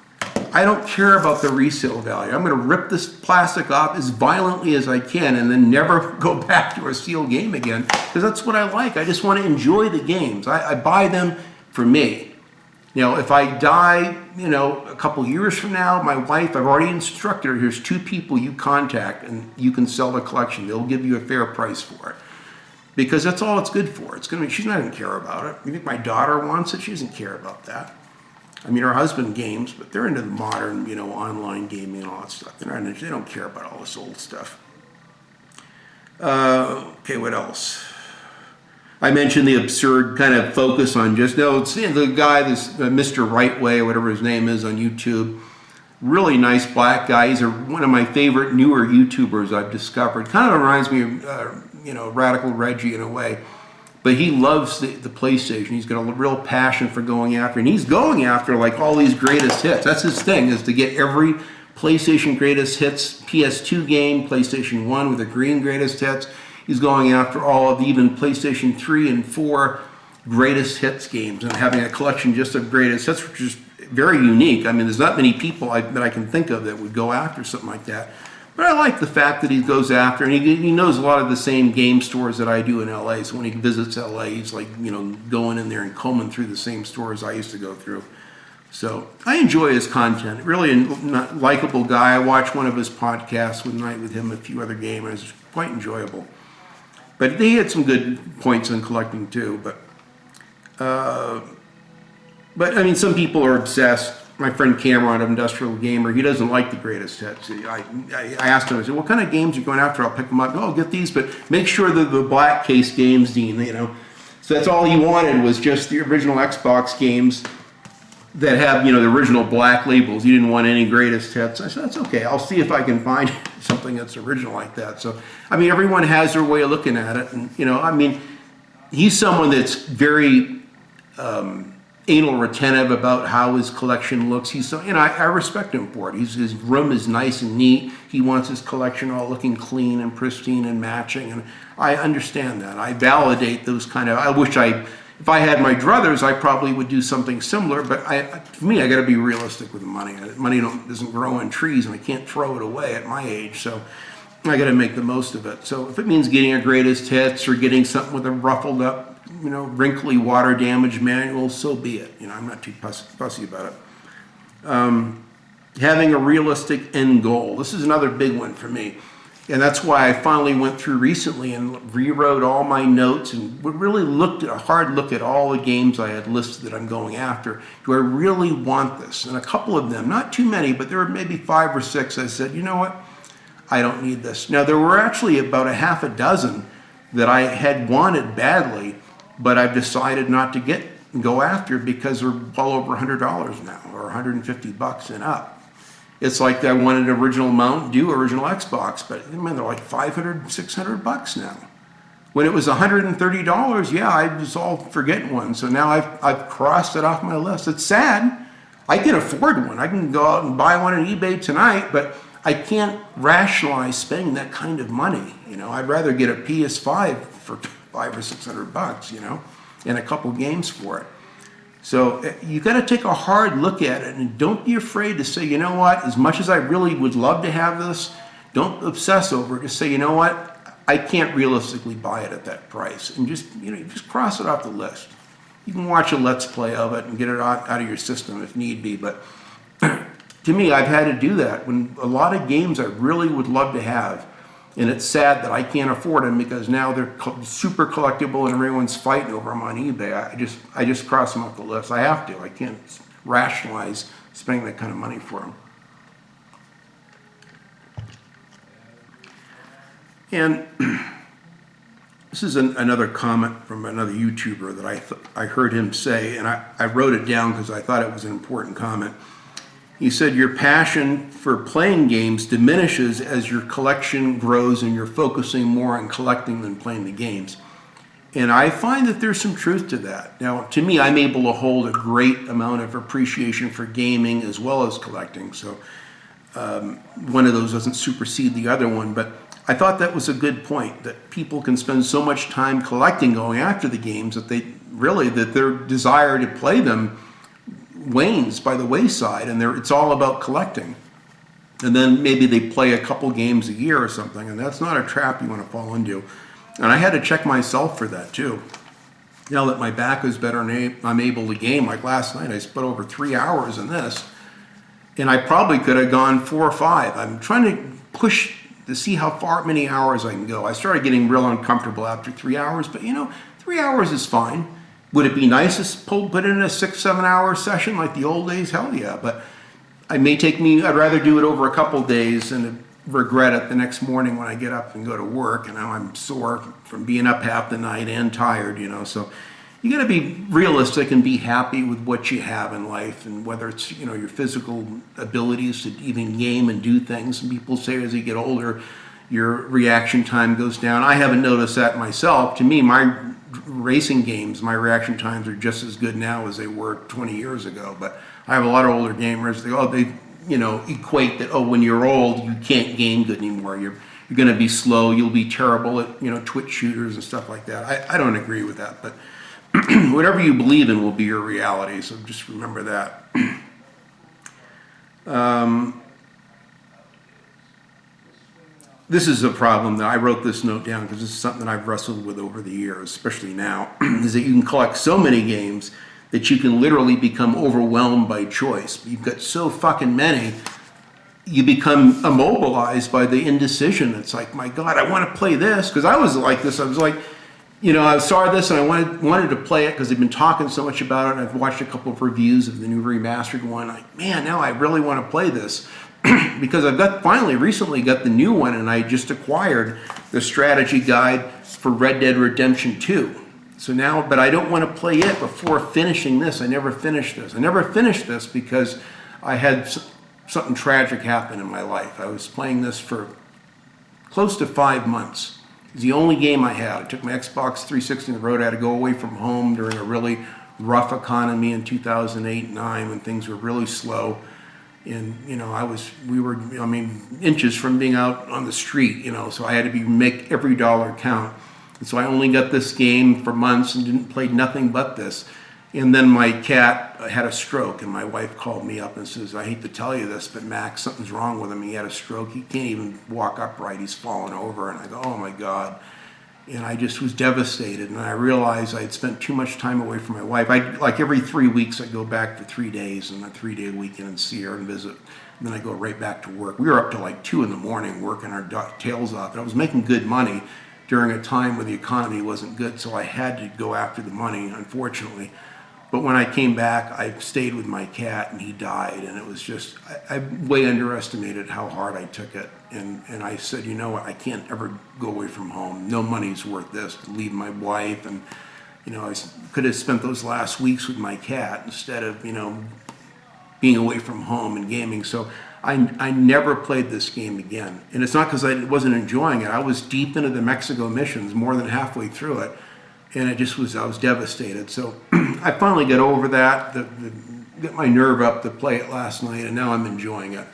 I don't care about the resale value. I'm going to rip this plastic off as violently as I can and then never go back to a sealed game again, because that's what I like. I just want to enjoy the games. I buy them for me. You know, if I die, you know, a couple years from now, my wife, I've already instructed her, here's 2 people you contact and you can sell the collection. They'll give you a fair price for it. Because that's all it's good for. It's gonna be, she's not gonna care about it. You think my daughter wants it? She doesn't care about that. I mean, her husband games, but they're into the modern, you know, online gaming and all that stuff. They don't care about all this old stuff. Okay, what else? I mentioned the absurd kind of focus on just, no, it's the guy, this Mr. Right Way, or whatever his name is on YouTube. Really nice black guy. He's one of my favorite newer YouTubers I've discovered. Kind of reminds me of, you know, Radical Reggie in a way. But he loves the PlayStation. He's got a real passion for going after, and he's going after like all these greatest hits. That's his thing, is to get every PlayStation greatest hits PS2 game, PlayStation 1 with the green greatest hits. He's going after all of the even PlayStation 3 and 4 greatest hits games and having a collection just of greatest hits, which is very unique. I mean, there's not many people that I can think of that would go after something like that. But I like the fact that he goes after, and he knows a lot of the same game stores that I do in LA. So when he visits LA, he's like, you know, going in there and combing through the same stores I used to go through. So I enjoy his content. Really a likable guy. I watched one of his podcasts one night with him, a few other gamers. It was quite enjoyable. But they had some good points on collecting too. But I mean, some people are obsessed. My friend Cameron of Industrial Gamer, he doesn't like the greatest hits. I asked him, I said, what kind of games are you going after? I'll pick them up. Oh, get these, but make sure they're the black case games, Dean, you know. So that's all he wanted, was just the original Xbox games that have, you know, the original black labels. He didn't want any greatest hits. I said, that's okay. I'll see if I can find something that's original like that. So, I mean, everyone has their way of looking at it. And, you know, I mean, he's someone that's very anal retentive about how his collection looks. He's so, you know, I respect him for it. His room is nice and neat. He wants his collection all looking clean and pristine and matching. And I understand that. I validate those kind of, I wish if I had my druthers, I probably would do something similar, but for me, I got to be realistic with the money. Money doesn't grow on trees, and I can't throw it away at my age, so I got to make the most of it. So if it means getting a greatest hits or getting something with a ruffled up, you know, wrinkly water damage manual, so be it. You know, I'm not too fussy about it. Having a realistic end goal. This is another big one for me. And that's why I finally went through recently and rewrote all my notes and really looked at a hard look at all the games I had listed that I'm going after. Do I really want this? And a couple of them, not too many, but there were maybe 5 or 6. I said, you know what? I don't need this. Now, there were actually about a half a dozen that I had wanted badly, but I've decided not to go after because they're well over $100 now, or $150 and up. It's like I wanted original Mountain Dew, original Xbox, but man, they're like $500, $600 now. When it was $130, yeah, I was all for getting one. So now I've crossed it off my list. It's sad. I can afford one. I can go out and buy one on eBay tonight, but I can't rationalize spending that kind of money. You know, I'd rather get a PS5 for $500 or $600, you know, and a couple games for it. So you got to take a hard look at it, and don't be afraid to say, you know what, as much as I really would love to have this, don't obsess over it. Just say, you know what, I can't realistically buy it at that price, and just, you know, just cross it off the list. You can watch a Let's Play of it and get it out of your system if need be, but to me, I've had to do that when a lot of games I really would love to have. And it's sad that I can't afford them because now they're super collectible and everyone's fighting over them on eBay. I just cross them off the list. I have to. I can't rationalize spending that kind of money for them. And this is another comment from another YouTuber that I heard him say, and I wrote it down because I thought it was an important comment. He said, your passion for playing games diminishes as your collection grows and you're focusing more on collecting than playing the games. And I find that there's some truth to that. Now, to me, I'm able to hold a great amount of appreciation for gaming as well as collecting. So one of those doesn't supersede the other one. But I thought that was a good point, that people can spend so much time collecting, going after the games, that that their desire to play them wanes by the wayside, and it's all about collecting. And then maybe they play a couple games a year or something, and that's not a trap you want to fall into. And I had to check myself for that too. Now that my back is better and I'm able to game, like last night I spent over 3 hours in this, and I probably could have gone 4 or 5. I'm trying to push to see how many hours I can go. I started getting real uncomfortable after 3 hours, but you know, 3 hours is fine. Would it be nice to put in a 6-7 hour session like the old days? Hell yeah, but I'd rather do it over a couple days and regret it the next morning when I get up and go to work, and now I'm sore from being up half the night and tired, you know. So you got to be realistic and be happy with what you have in life, and whether it's, you know, your physical abilities to even game and do things. And people say as you get older, your reaction time goes down. I haven't noticed that myself. To me, my racing games, my reaction times are just as good now as they were 20 years ago. But I have a lot of older gamers. They you know, equate that, when you're old, you can't game good anymore. You're going to be slow. You'll be terrible at, you know, Twitch shooters and stuff like that. I don't agree with that, but whatever you believe in will be your reality. So just remember that. This is a problem that I wrote this note down because this is something that I've wrestled with over the years, especially now, is that you can collect so many games that you can literally become overwhelmed by choice. You've got so fucking many, you become immobilized by the indecision. It's like, my God, I want to play this. Because I was like this. I was like, you know, I saw this and I wanted to play it because they've been talking so much about it. And I've watched a couple of reviews of the new remastered one. Like, man, now I really want to play this. Because I've recently got the new one, and I just acquired the strategy guide for Red Dead Redemption 2. So now, but I don't want to play it before finishing this. I never finished this. I never finished this because I had something tragic happen in my life. I was playing this for close to 5 months. It was the only game I had. I took my Xbox 360 on the road. I had to go away from home during a really rough economy in 2008-9 when things were really slow. And, you know, we were inches from being out on the street, you know, so I had to make every dollar count. And so I only got this game for months and played nothing but this. And then my cat had a stroke, and my wife called me up and says, I hate to tell you this, but Max, something's wrong with him. He had a stroke. He can't even walk upright. He's fallen over. And I go, oh my God. And I just was devastated, and I realized I had spent too much time away from my wife. Like every 3 weeks, I'd go back for 3 days and a 3-day weekend and see her and visit. And then I go right back to work. We were up to like 2 in the morning working our tails off, and I was making good money during a time when the economy wasn't good, so I had to go after the money, unfortunately. But when I came back, I stayed with my cat, and he died, and it was just, I way underestimated how hard I took it. And I said, you know what, I can't ever go away from home. No money's worth this, to leave my wife, and, you know, I could have spent those last weeks with my cat instead of, you know, being away from home and gaming. So I never played this game again. And it's not because I wasn't enjoying it. I was deep into the Mexico missions, more than halfway through it. And it just was, I was devastated. So I finally got over that, got my nerve up to play it last night, and now I'm enjoying it.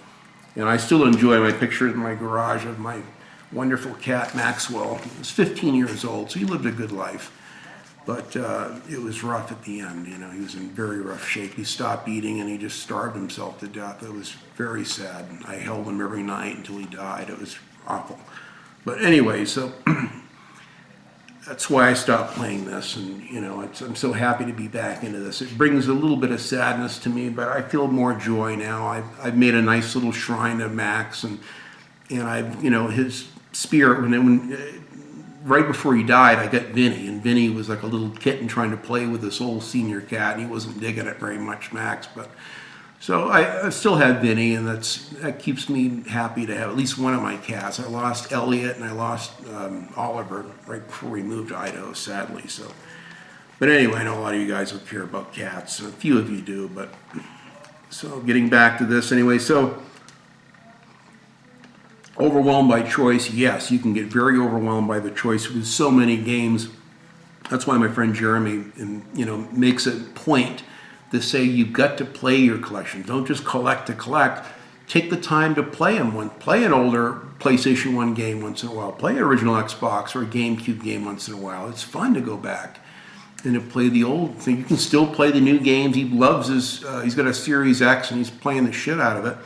And I still enjoy my picture in my garage of my wonderful cat, Maxwell. He was 15 years old, so he lived a good life. But it was rough at the end, you know, he was in very rough shape. He stopped eating and he just starved himself to death. It was very sad. I held him every night until he died. It was awful. But anyway, so that's why I stopped playing this, and you know, I'm so happy to be back into this. It brings a little bit of sadness to me, but I feel more joy now. I've made a nice little shrine to Max, and I've, you know, his spirit, right before he died, I got Vinny, and Vinny was like a little kitten trying to play with this old senior cat, and he wasn't digging it very much, Max. But so I still have Vinny, and that keeps me happy to have at least one of my cats. I lost Elliot and I lost Oliver right before we moved to Idaho, sadly. So, but anyway, I know a lot of you guys will care about cats, and a few of you do. But so getting back to this anyway, so. Overwhelmed by choice, yes, you can get very overwhelmed by the choice with so many games. That's why my friend Jeremy, you know, makes a point to say you've got to play your collection. Don't just collect to collect. Take the time to play them. Play an older PlayStation 1 game once in a while. Play an original Xbox or a GameCube game once in a while. It's fun to go back and to play the old thing. You can still play the new games. He loves his, he's got a Series X and he's playing the shit out of it.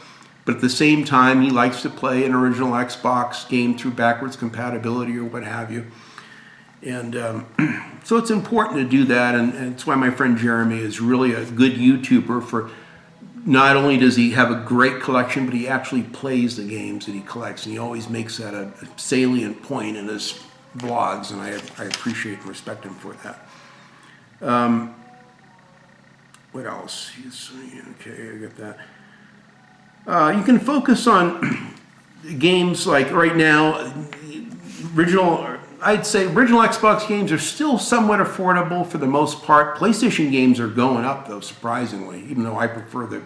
But at the same time, he likes to play an original Xbox game through backwards compatibility or what have you. And so it's important to do that, and it's why my friend Jeremy is really a good YouTuber. For not only does he have a great collection, but he actually plays the games that he collects, and he always makes that a salient point in his vlogs, and I appreciate and respect him for that. What else? Okay, I got that. You can focus on games like right now, I'd say original Xbox games are still somewhat affordable for the most part. PlayStation games are going up though, surprisingly, even though I prefer the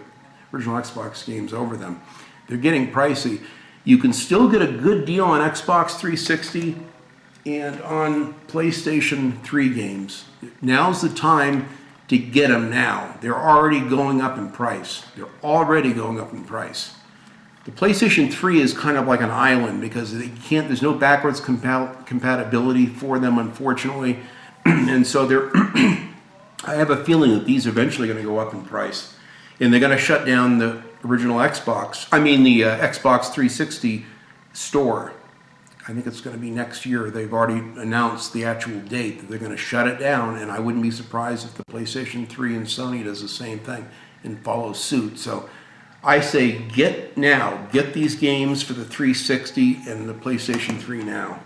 original Xbox games over them. They're getting pricey. You can still get a good deal on Xbox 360 and on PlayStation 3 games. Now's the time to get them now. They're already going up in price. The PlayStation 3 is kind of like an island because there's no backwards compatibility for them, unfortunately. And so I have a feeling that these are eventually going to go up in price. And they're going to shut down the original the Xbox 360 store. I think it's going to be next year. They've already announced the actual date that they're going to shut it down, and I wouldn't be surprised if the PlayStation 3 and Sony does the same thing and follow suit. So I say get these games for the 360 and the PlayStation 3 now.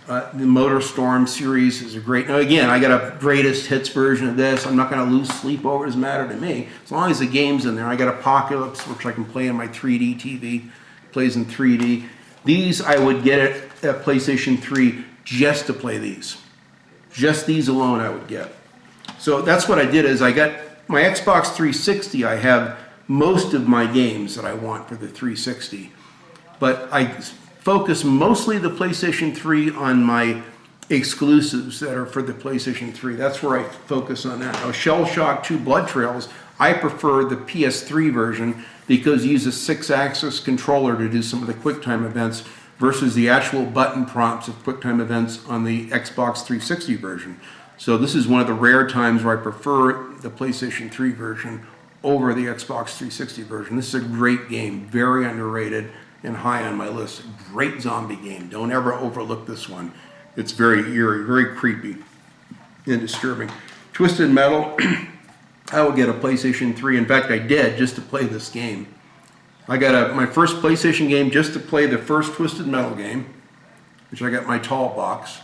The MotorStorm series is a great. Now again, I got a greatest hits version of this. I'm not going to lose sleep over. It doesn't matter to me as long as the game's in there. I got Apocalypse, which I can play on my 3D TV. Plays in 3D. These I would get at PlayStation 3 just to play these. Just these alone I would get. So that's what I did is I got my Xbox 360. I have most of my games that I want for the 360. But I focus mostly the PlayStation 3 on my exclusives that are for the PlayStation 3. That's where I focus on that. Now Shell Shock 2 Blood Trails, I prefer the PS3 version because you use a 6-axis controller to do some of the QuickTime events versus the actual button prompts of QuickTime events on the Xbox 360 version. So this is one of the rare times where I prefer the PlayStation 3 version over the Xbox 360 version. This is a great game, very underrated and high on my list. Great zombie game. Don't ever overlook this one. It's very eerie, very creepy and disturbing. Twisted Metal, I will get a PlayStation 3. In fact, I did, just to play this game. I got my first PlayStation game just to play the first Twisted Metal game, which I got my tall box.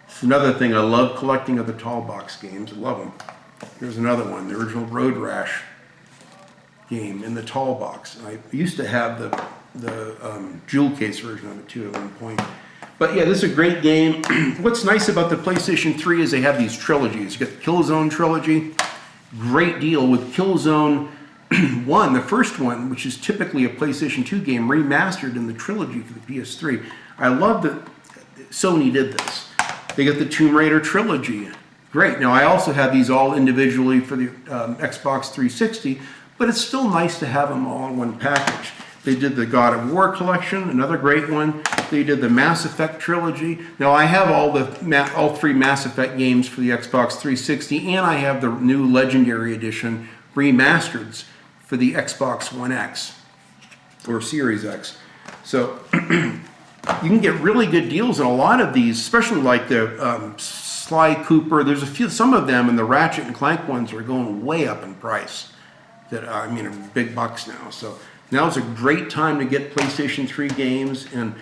It's another thing, I love collecting of the tall box games. I love them. Here's another one, the original Road Rash game in the tall box. I used to have the jewel case version of it too at one point. But yeah, this is a great game. What's nice about the PlayStation 3 is they have these trilogies. You got the Killzone trilogy, great deal with Killzone 1, the first one, which is typically a PlayStation 2 game, remastered in the trilogy for the PS3. I love that Sony did this. They got the Tomb Raider trilogy. Great. Now, I also have these all individually for the Xbox 360, but it's still nice to have them all in one package. They did the God of War collection, another great one. They did the Mass Effect trilogy. Now, I have all three Mass Effect games for the Xbox 360, and I have the new Legendary Edition remastered for the Xbox One X or Series X. So you can get really good deals on a lot of these, especially like the Sly Cooper. There's some of them, and the Ratchet and Clank ones are going way up in price. That I mean, are big bucks now. So now's a great time to get PlayStation 3 games, and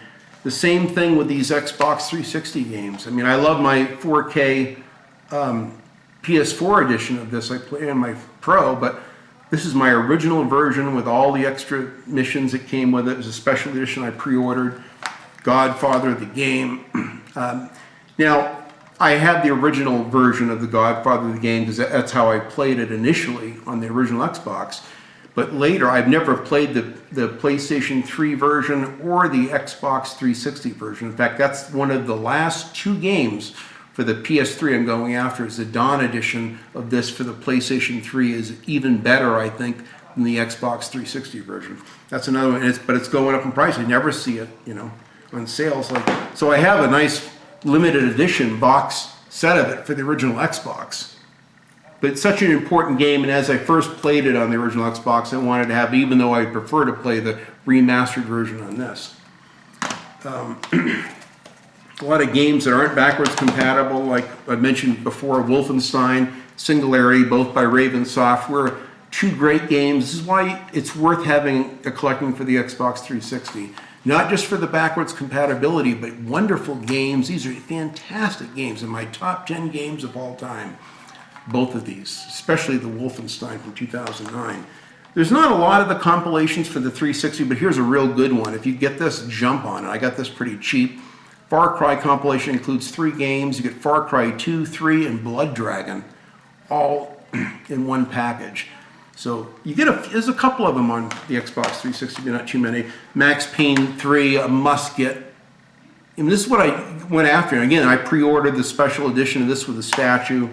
the same thing with these Xbox 360 games. I mean, I love my 4K PS4 edition of this. I play on my Pro, but this is my original version with all the extra missions that came with it. It was a special edition I pre-ordered. Godfather of the game. Now, I have the original version of the Godfather of the game because that's how I played it initially on the original Xbox. But later, I've never played the PlayStation 3 version or the Xbox 360 version. In fact, that's one of the last two games for the PS3 I'm going after. Is the Dawn edition of this for the PlayStation 3 is even better, I think, than the Xbox 360 version. That's another one, but it's going up in price. I never see it, on sales. So I have a nice limited edition box set of it for the original Xbox. But it's such an important game, and as I first played it on the original Xbox, I wanted to have, even though I prefer to play the remastered version on this. A lot of games that aren't backwards compatible, like I mentioned before, Wolfenstein, Singularity, both by Raven Software. Two great games. This is why it's worth having a collecting for the Xbox 360. Not just for the backwards compatibility, but wonderful games. These are fantastic games, in my top 10 games of all time. Both of these, especially the Wolfenstein from 2009. There's not a lot of the compilations for the 360, but here's a real good one. If you get this, jump on it. I got this pretty cheap. Far Cry compilation includes 3 games. You get Far Cry 2, 3, and Blood Dragon, all in one package. So you get there's a couple of them on the Xbox 360, but not too many. Max Payne 3, a must get. And this is what I went after. And again, I pre-ordered the special edition of this with a statue.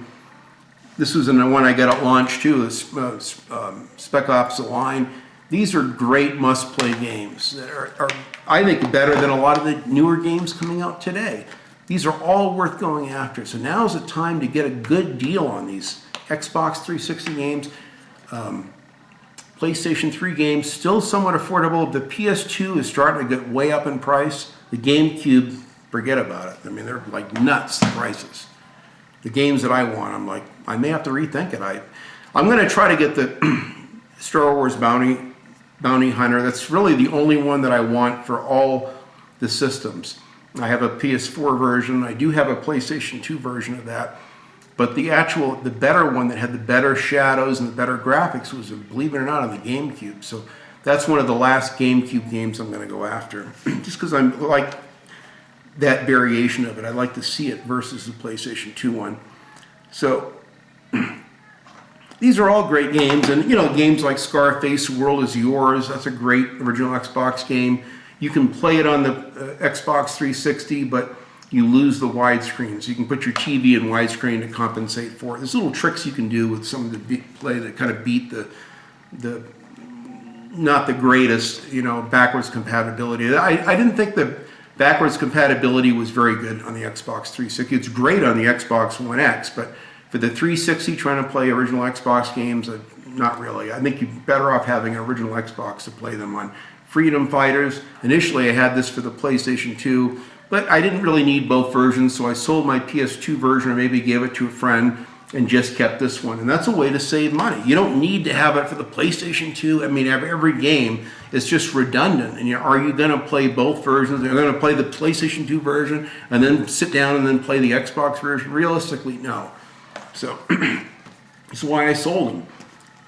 This was the one I got at launch too, Spec Ops: The Line. These are great must-play games that are, I think, better than a lot of the newer games coming out today. These are all worth going after. So now is the time to get a good deal on these Xbox 360 games. PlayStation 3 games, still somewhat affordable. The PS2 is starting to get way up in price. The GameCube, forget about it. I mean, they're like nuts, the prices. The games that I want, I'm like, I may have to rethink it. I'm going to try to get the Star Wars Bounty Hunter. That's really the only one that I want for all the systems. I have a PS4 version. I do have a PlayStation 2 version of that. But the better one that had the better shadows and the better graphics was, believe it or not, on the GameCube. So that's one of the last GameCube games I'm going to go after. Just because I like that variation of it. I like to see it versus the PlayStation 2 one. So these are all great games. And, games like Scarface, World Is Yours, that's a great original Xbox game. You can play it on the Xbox 360, but you lose the widescreen. So you can put your TV in widescreen to compensate for it. There's little tricks you can do with some of the play that kind of beat the not the greatest, backwards compatibility. I didn't think the backwards compatibility was very good on the Xbox 360. It's great on the Xbox One X, but for the 360 trying to play original Xbox games, not really. I think you're better off having an original Xbox to play them on. Freedom Fighters. Initially, I had this for the PlayStation 2. But I didn't really need both versions, so I sold my PS2 version or maybe gave it to a friend and just kept this one. And that's a way to save money. You don't need to have it for the PlayStation 2. I mean, every game is just redundant. And are you going to play both versions? Are you going to play the PlayStation 2 version and then sit down and then play the Xbox version? Realistically, no. So that's why I sold them.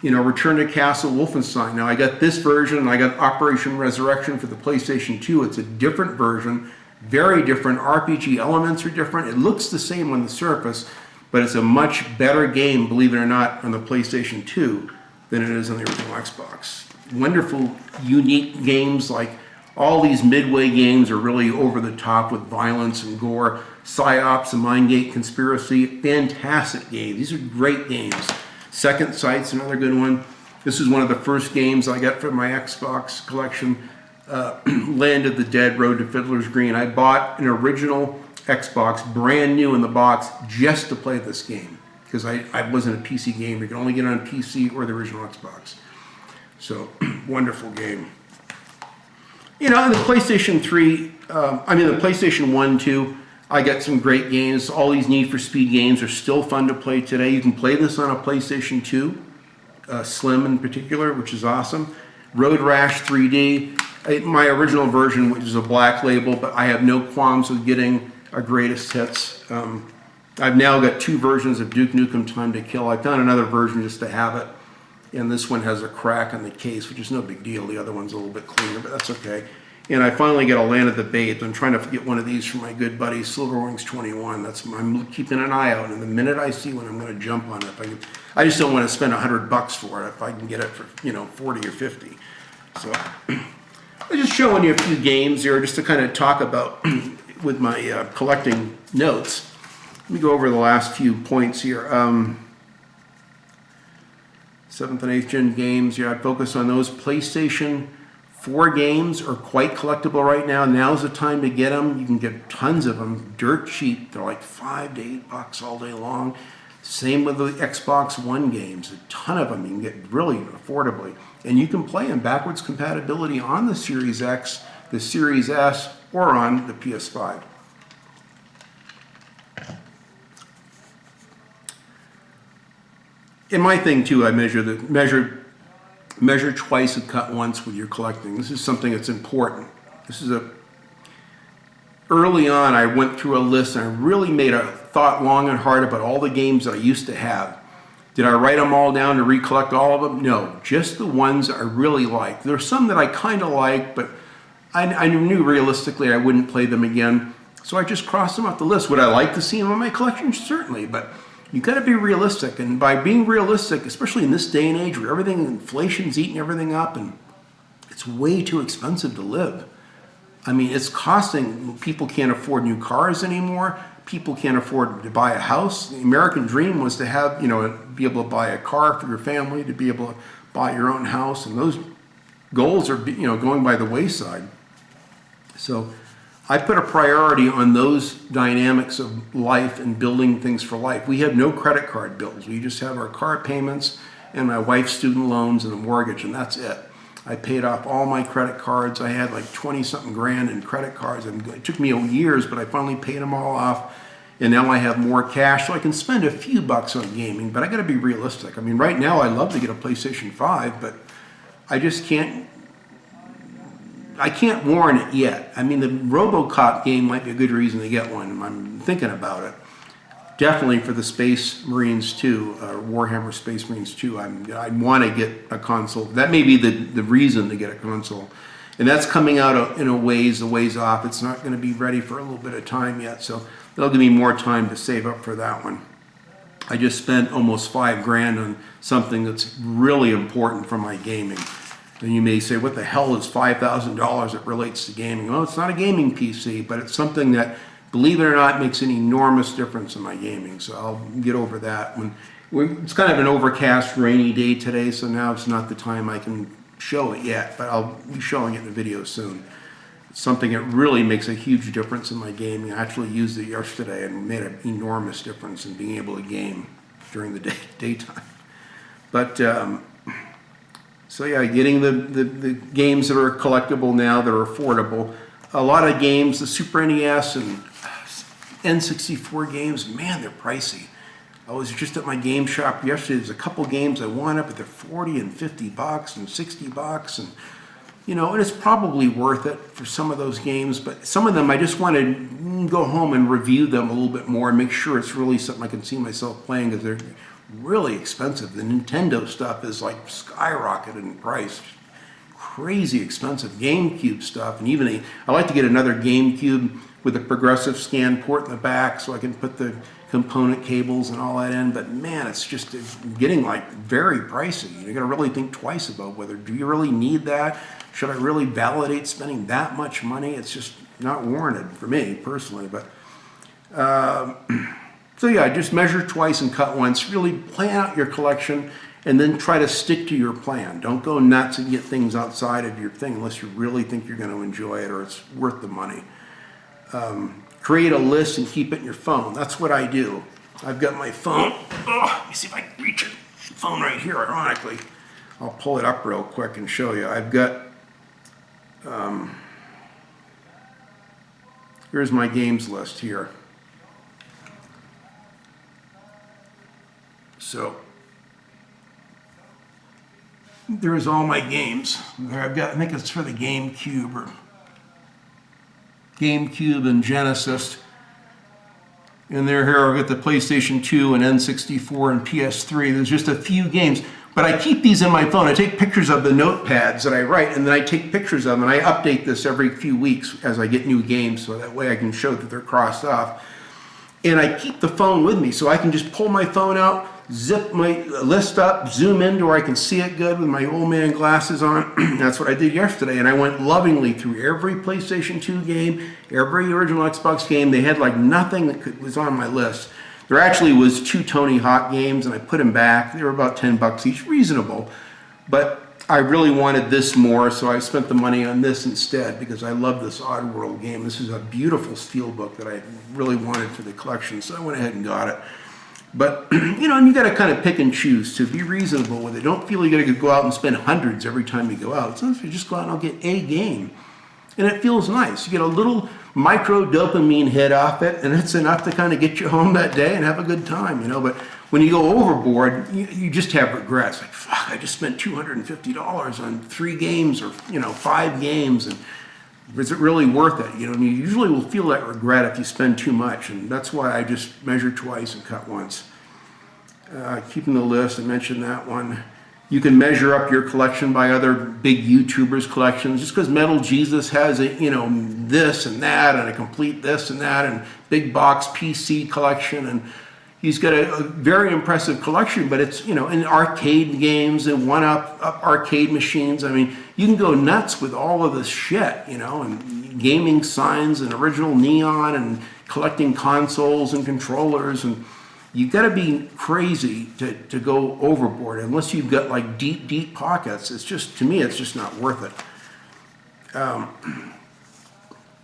You know, Return to Castle Wolfenstein. Now I got this version and I got Operation Resurrection for the PlayStation 2. It's a different version, very different. RPG elements are different. It looks the same on the surface, but it's a much better game, believe it or not, on the PlayStation 2 than it is on the original Xbox. Wonderful, unique games. Like all these Midway games are really over the top with violence and gore. Psyops and Mindgate Conspiracy, fantastic games. These are great games. Second Sight's another good one. This is one of the first games I got from my Xbox collection. Land of the Dead, Road to Fiddler's Green. I bought an original Xbox, brand new in the box, just to play this game. Because I wasn't a PC gamer. You can only get it on PC or the original Xbox. So, wonderful game. You know, the PlayStation 3, the PlayStation 1, 2, I got some great games. All these Need for Speed games are still fun to play today. You can play this on a PlayStation 2, Slim in particular, which is awesome. Road Rash 3D, my original version, which is a black label, but I have no qualms with getting a greatest hits. I've now got 2 versions of Duke Nukem Time to Kill. I've done another version just to have it, and this one has a crack on the case, which is no big deal. The other one's a little bit cleaner, but that's okay. And I finally got a Land of the Babe. I'm trying to get one of these for my good buddy Silverwings 21. I'm keeping an eye out, and the minute I see one, I'm going to jump on it. I just don't want to spend $100 for it if I can get it for 40 or 50. So I'm just showing you a few games here just to kind of talk about with my collecting notes. Let me go over the last few points here. 7th and 8th gen games. Yeah, I'd focus on those. PlayStation 4 games are quite collectible right now. Now's the time to get them. You can get tons of them, dirt cheap. They're like $5 to $8 all day long. Same with the Xbox One games. A ton of them you can get really affordably. And you can play them backwards compatibility on the Series X, the Series S, or on the PS5. In my thing too, I measure twice and cut once with your collecting. This is something that's important. Early on, I went through a list and I really made a thought long and hard about all the games that I used to have. Did I write them all down to recollect all of them? No, just the ones I really liked. There's some that I kind of like, but I knew realistically I wouldn't play them again. So I just crossed them off the list. Would I like to see them in my collection? Certainly, but you got to be realistic. And by being realistic, especially in this day and age where inflation's eating everything up and it's way too expensive to live. I mean, it's costing, people can't afford new cars anymore. People can't afford to buy a house. The American dream was to have, be able to buy a car for your family, to be able to buy your own house. And those goals are, going by the wayside. So I put a priority on those dynamics of life and building things for life. We have no credit card bills. We just have our car payments and my wife's student loans and a mortgage, and that's it. I paid off all my credit cards. I had like 20-something grand in credit cards. It took me years, but I finally paid them all off. And now I have more cash, so I can spend a few bucks on gaming, but I got to be realistic. I mean, right now I'd love to get a PlayStation 5, but I just can't. I can't warrant it yet. I mean, the RoboCop game might be a good reason to get one. I'm thinking about it. Definitely for the Space Marines 2, Warhammer Space Marines 2, I want to get a console. That may be the reason to get a console. And that's coming out in a ways off. It's not going to be ready for a little bit of time yet, so that'll give me more time to save up for that one. I just spent almost $5 grand on something that's really important for my gaming. And you may say, what the hell is $5,000 that relates to gaming? Well, it's not a gaming PC, but it's something that, believe it or not, makes an enormous difference in my gaming. So I'll get over that. It's kind of an overcast, rainy day today, so now it's not the time I can show it yet, but I'll be showing it in a video soon. It's something that really makes a huge difference in my gaming. I actually used it yesterday and made an enormous difference in being able to game during the daytime. But so yeah, getting the games that are collectible now, that are affordable. a lot of games, the Super NES and N64 games, man, they're pricey. I was just at my game shop yesterday. There's a couple games I wanted, but they're 40 and 50 bucks and 60 bucks. And, you know, and it's probably worth it for some of those games, but some of them I just want to go home and review them a little bit more and make sure it's really something I can see myself playing, because they're really expensive. The Nintendo stuff is like skyrocketed in price. Crazy expensive. GameCube stuff, and even I like to get another GameCube with a progressive scan port in the back so I can put the component cables and all that in, but man, it's getting like very pricey. You're gonna really think twice about whether, do you really need that? Should I really validate spending that much money? It's just not warranted for me personally, but so yeah, just measure twice and cut once. Really plan out your collection and then try to stick to your plan. Don't go nuts and get things outside of your thing unless you really think you're gonna enjoy it or it's worth the money. Create a list and keep it in your phone. That's what I do. I've got my phone. Let me see if I can reach it. The phone right here, ironically. I'll pull it up real quick and show you. I've got, here's my games list here. So, there's all my games. There I've got, I think it's for the GameCube and Genesis. And here I've got the PlayStation 2 and N64 and PS3. There's just a few games, but I keep these in my phone. I take pictures of the notepads that I write, and then I take pictures of them, and I update this every few weeks as I get new games, so that way I can show that they're crossed off. And I keep the phone with me, so I can just pull my phone out, zip my list up, zoom in to where I can see it good with my old man glasses on. That's what I did yesterday, and I went lovingly through every PlayStation 2 game, every original Xbox game. They had like nothing that was on my list. There actually was 2 Tony Hawk games, and I put them back. They were about 10 bucks each, reasonable. But I really wanted this more, so I spent the money on this instead because I love this Oddworld game. This is a beautiful steelbook that I really wanted for the collection, so I went ahead and got it. But, you know, and you got to kind of pick and choose to be reasonable with it. Don't feel you got to go out and spend hundreds every time you go out. Sometimes you just go out and I'll get a game. And it feels nice. You get a little micro dopamine hit off it, and it's enough to kind of get you home that day and have a good time, you know. But when you go overboard, you just have regrets. Like, fuck, I just spent $250 on 3 games or, you know, 5 games. And is it really worth it? You know, and you usually will feel that regret if you spend too much, and that's why I just measure twice and cut once. Keeping the list, I mentioned that one. You can measure up your collection by other big YouTubers' collections. Just because Metal Jesus has a, you know, this and that, and a complete this and that, and big box PC collection, and he's got a very impressive collection, but it's, you know, in arcade games and one-up arcade machines. I mean, you can go nuts with all of this shit, you know, and gaming signs and original neon and collecting consoles and controllers, and you got to be crazy to go overboard unless you've got like deep pockets. It's just, to me, it's just not worth it.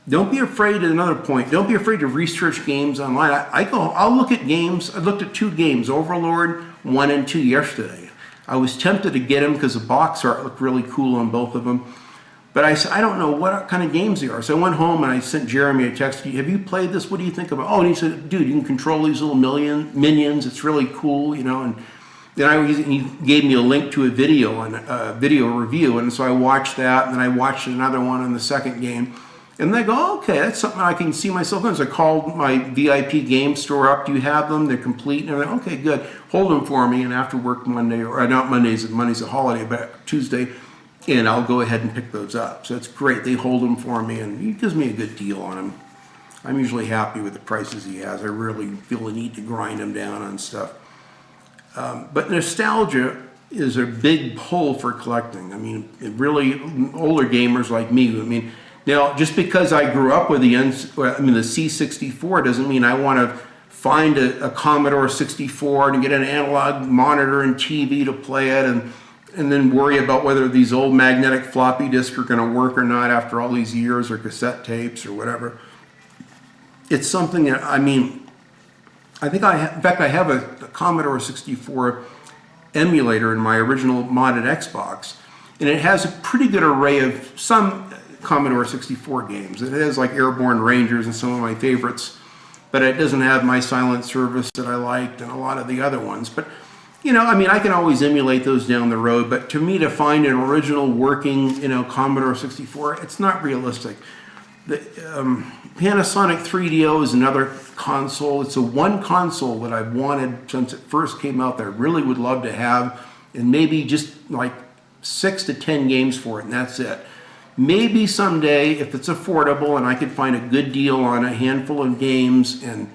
Don't be afraid, at another point, don't be afraid to research games online. I'll look at games. I looked at 2 games, Overlord 1 and 2 yesterday. I was tempted to get them because the box art looked really cool on both of them. But I said, I don't know what kind of games they are. So I went home and I sent Jeremy a text. Have you played this? What do you think about it? Oh, and he said, dude, you can control these little minions. It's really cool, you know. And then he gave me a link to a video review. And so I watched that. And then I watched another one on the second game. And they go, oh, okay, that's something I can see myself in. So I called my VIP game store up. Do you have them? They're complete. And they're like, okay, good. Hold them for me. And after work Monday, or not Mondays, Monday's a holiday, but Tuesday, and I'll go ahead and pick those up. So it's great. They hold them for me, and he gives me a good deal on them. I'm usually happy with the prices he has. I rarely feel the need to grind them down on stuff. But nostalgia is a big pull for collecting. I mean, really, older gamers like me, I mean, now, just because I grew up with the C64 doesn't mean I want to find a Commodore 64 and get an analog monitor and TV to play it and then worry about whether these old magnetic floppy disks are going to work or not after all these years, or cassette tapes or whatever. It's something that, I mean, I think in fact I have a Commodore 64 emulator in my original modded Xbox, and it has a pretty good array of some Commodore 64 games. It has like Airborne Rangers and some of my favorites, but it doesn't have My Silent Service that I liked and a lot of the other ones. But, you know, I mean, I can always emulate those down the road, but to me, to find an original working, you know, Commodore 64, it's not realistic. The Panasonic 3DO is another console. It's the one console that I've wanted since it first came out that I really would love to have, and maybe just like 6 to 10 games for it, and that's it. Maybe someday, if it's affordable and I could find a good deal on a handful of games and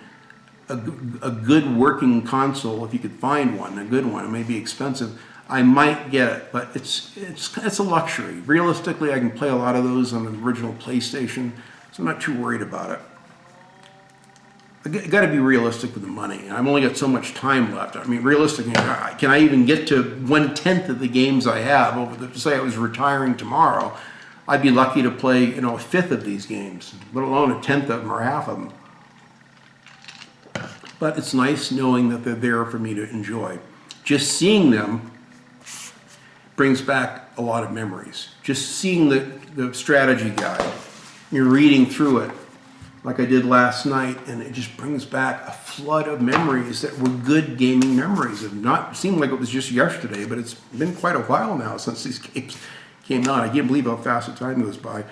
a good working console, if you could find one, a good one, it may be expensive, I might get it, but it's a luxury. Realistically, I can play a lot of those on the original PlayStation, so I'm not too worried about it. I got to be realistic with the money. I've only got so much time left. I mean, realistically, can I even get to 1/10 of the games I have? Say I was retiring tomorrow, I'd be lucky to play, you know, 1/5 of these games, let alone 1/10 of them or half of them. But it's nice knowing that they're there for me to enjoy. Just seeing them brings back a lot of memories. Just seeing the strategy guide, you're reading through it like I did last night, and it just brings back a flood of memories that were good gaming memories. It seemed like it was just yesterday, but it's been quite a while now since these games came out. I can't believe how fast the time goes by.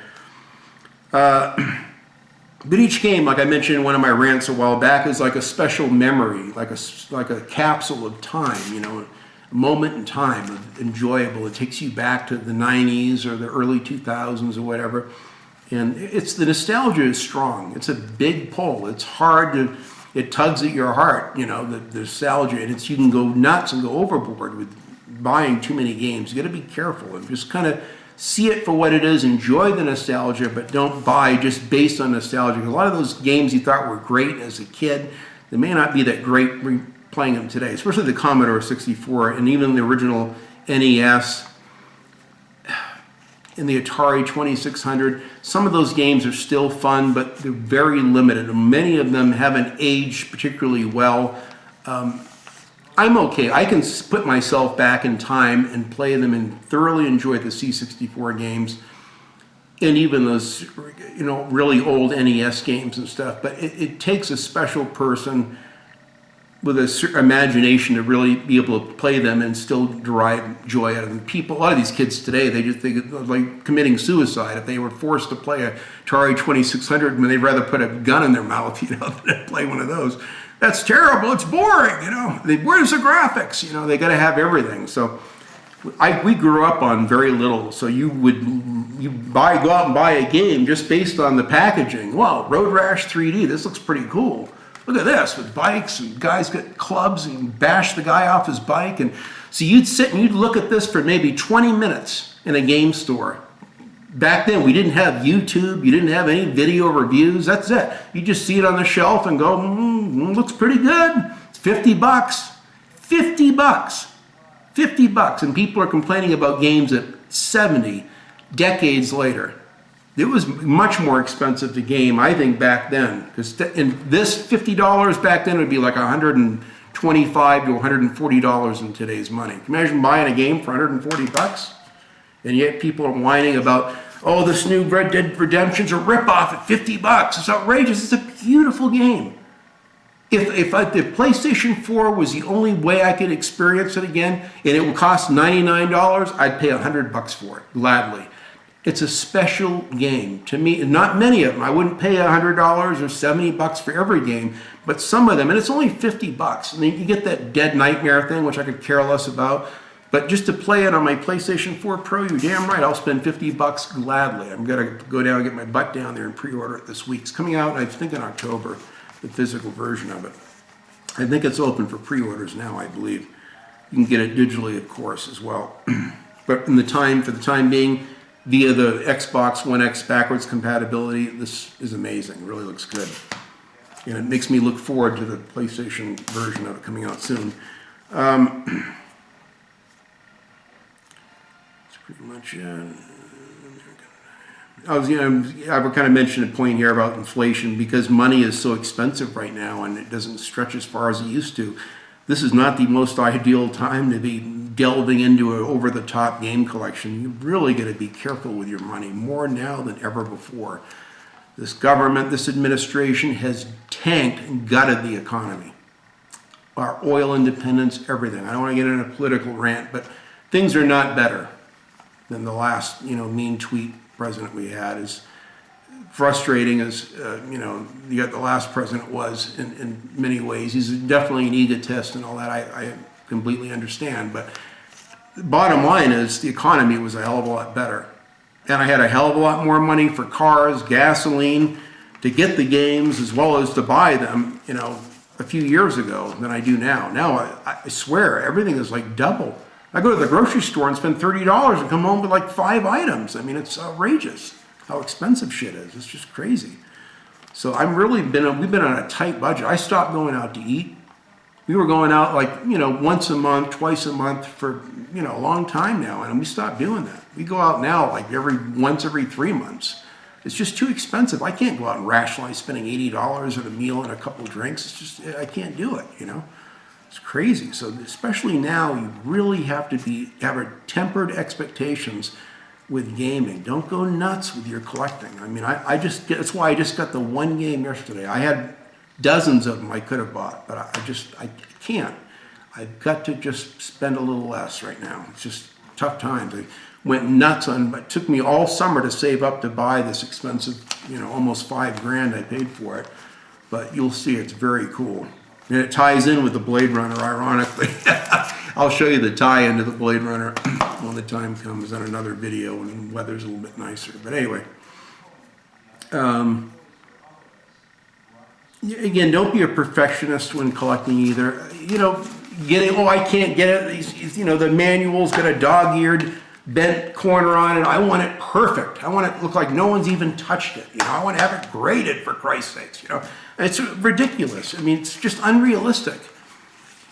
But each game, like I mentioned in one of my rants a while back, is like a special memory, like a capsule of time, you know, a moment in time of enjoyable. It takes you back to the 90s or the early 2000s or whatever. And the nostalgia is strong. It's a big pull. It's hard it tugs at your heart, you know, the nostalgia. And you can go nuts and go overboard with buying too many games. You got to be careful and just kind of see it for what it is. Enjoy the nostalgia, but don't buy just based on nostalgia. A lot of those games you thought were great as a kid, they may not be that great playing them today, especially the Commodore 64 and even the original NES. In the Atari 2600, some of those games are still fun, but they're very limited. Many of them haven't aged particularly well. I'm okay. I can put myself back in time and play them and thoroughly enjoy the C64 games and even those, you know, really old NES games and stuff. But it takes a special person with an imagination to really be able to play them and still derive joy out of them. People, a lot of these kids today, they just think of like committing suicide if they were forced to play a Atari 2600. They'd rather put a gun in their mouth, you know, than play one of those. That's terrible. It's boring, you know. Where's the graphics? You know, they got to have everything. So we grew up on very little. So go out and buy a game just based on the packaging. Wow, Road Rash 3D. This looks pretty cool. Look at this, with bikes and guys get clubs and bash the guy off his bike. And so you'd sit and you'd look at this for maybe 20 minutes in a game store. Back then, we didn't have YouTube. You didn't have any video reviews. That's it. You just see it on the shelf and go, looks pretty good. It's $50. $50. $50. And people are complaining about games at 70 decades later. It was much more expensive to game, I think, back then. Because this $50 back then would be like $125 to $140 in today's money. Can you imagine buying a game for $140? And yet people are whining about, oh, this new Red Dead Redemption's a ripoff at $50. It's outrageous. It's a beautiful game. If the PlayStation 4 was the only way I could experience it again, and it would cost $99, I'd pay $100 for it, gladly. It's a special game to me. Not many of them. I wouldn't pay $100 or $70 for every game, but some of them, and it's only $50. And then you get that Dead Nightmare thing, which I could care less about. But just to play it on my PlayStation 4 Pro, you're damn right, I'll spend $50 gladly. I'm gonna go down and get my butt down there and pre-order it this week. It's coming out, I think, in October, the physical version of it. I think it's open for pre-orders now, I believe. You can get it digitally, of course, as well. But for the time being, via the Xbox One X backwards compatibility, this is amazing. It really looks good. And it makes me look forward to the PlayStation version of it coming out soon. That's pretty much it. I would kind of mention a point here about inflation because money is so expensive right now and it doesn't stretch as far as it used to. This is not the most ideal time to be delving into an over-the-top game collection, you really got to be careful with your money, more now than ever before. This government, this administration has tanked and gutted the economy. Our oil independence, everything. I don't want to get in a political rant, but things are not better than the last, mean tweet president we had. As frustrating as, the last president was in many ways. He's definitely an egotist and all that. I completely understand. But the bottom line is the economy was a hell of a lot better. And I had a hell of a lot more money for cars, gasoline, to get the games as well as to buy them, a few years ago than I do now. Now, I swear, everything is like double. I go to the grocery store and spend $30 and come home with like 5 items. I mean, it's outrageous how expensive shit is. It's just crazy. So we've been on a tight budget. I stopped going out to eat. We were going out once a month, twice a month for, a long time now, and we stopped doing that. We go out now like once every 3 months. It's just too expensive. I can't go out and rationalize spending $80 at a meal and a couple of drinks. It's just, I can't do it, It's crazy. So especially now, you really have to have a tempered expectations with gaming. Don't go nuts with your collecting. I mean, that's why I just got the one game yesterday. I had dozens of them I could have bought, but I can't. I've got to just spend a little less right now. It's just tough times. I went nuts but it took me all summer to save up to buy this expensive, almost $5,000 I paid for it. But you'll see it's very cool. And it ties in with the Blade Runner, ironically. I'll show you the tie-in to the Blade Runner when the time comes on another video and the weather's a little bit nicer. But anyway, again, don't be a perfectionist when collecting either. I can't get it. The manual's got a dog-eared bent corner on it. I want it perfect. I want it to look like no one's even touched it. I want to have it graded, for Christ's sakes. It's ridiculous. I mean, it's just unrealistic.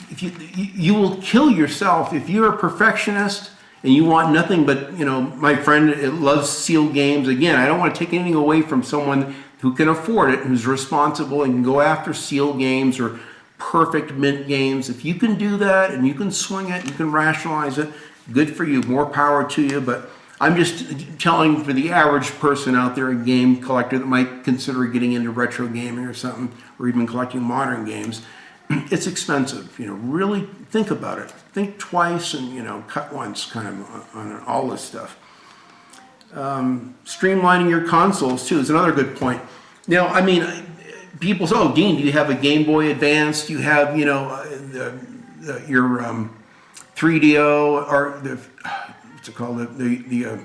If you will kill yourself if you're a perfectionist and you want nothing but, my friend loves sealed games. Again, I don't want to take anything away from someone who can afford it, who's responsible and can go after sealed games or perfect mint games. If you can do that and you can swing it, you can rationalize it, good for you, more power to you. But I'm just telling for the average person out there, a game collector that might consider getting into retro gaming or something, or even collecting modern games, it's expensive. Really think about it. Think twice and, cut once kind of on all this stuff. Streamlining your consoles too is another good point. Now, I mean, people say, "Oh, Dean, do you have a Game Boy Advance? Do you have, your 3DO or what's it called? The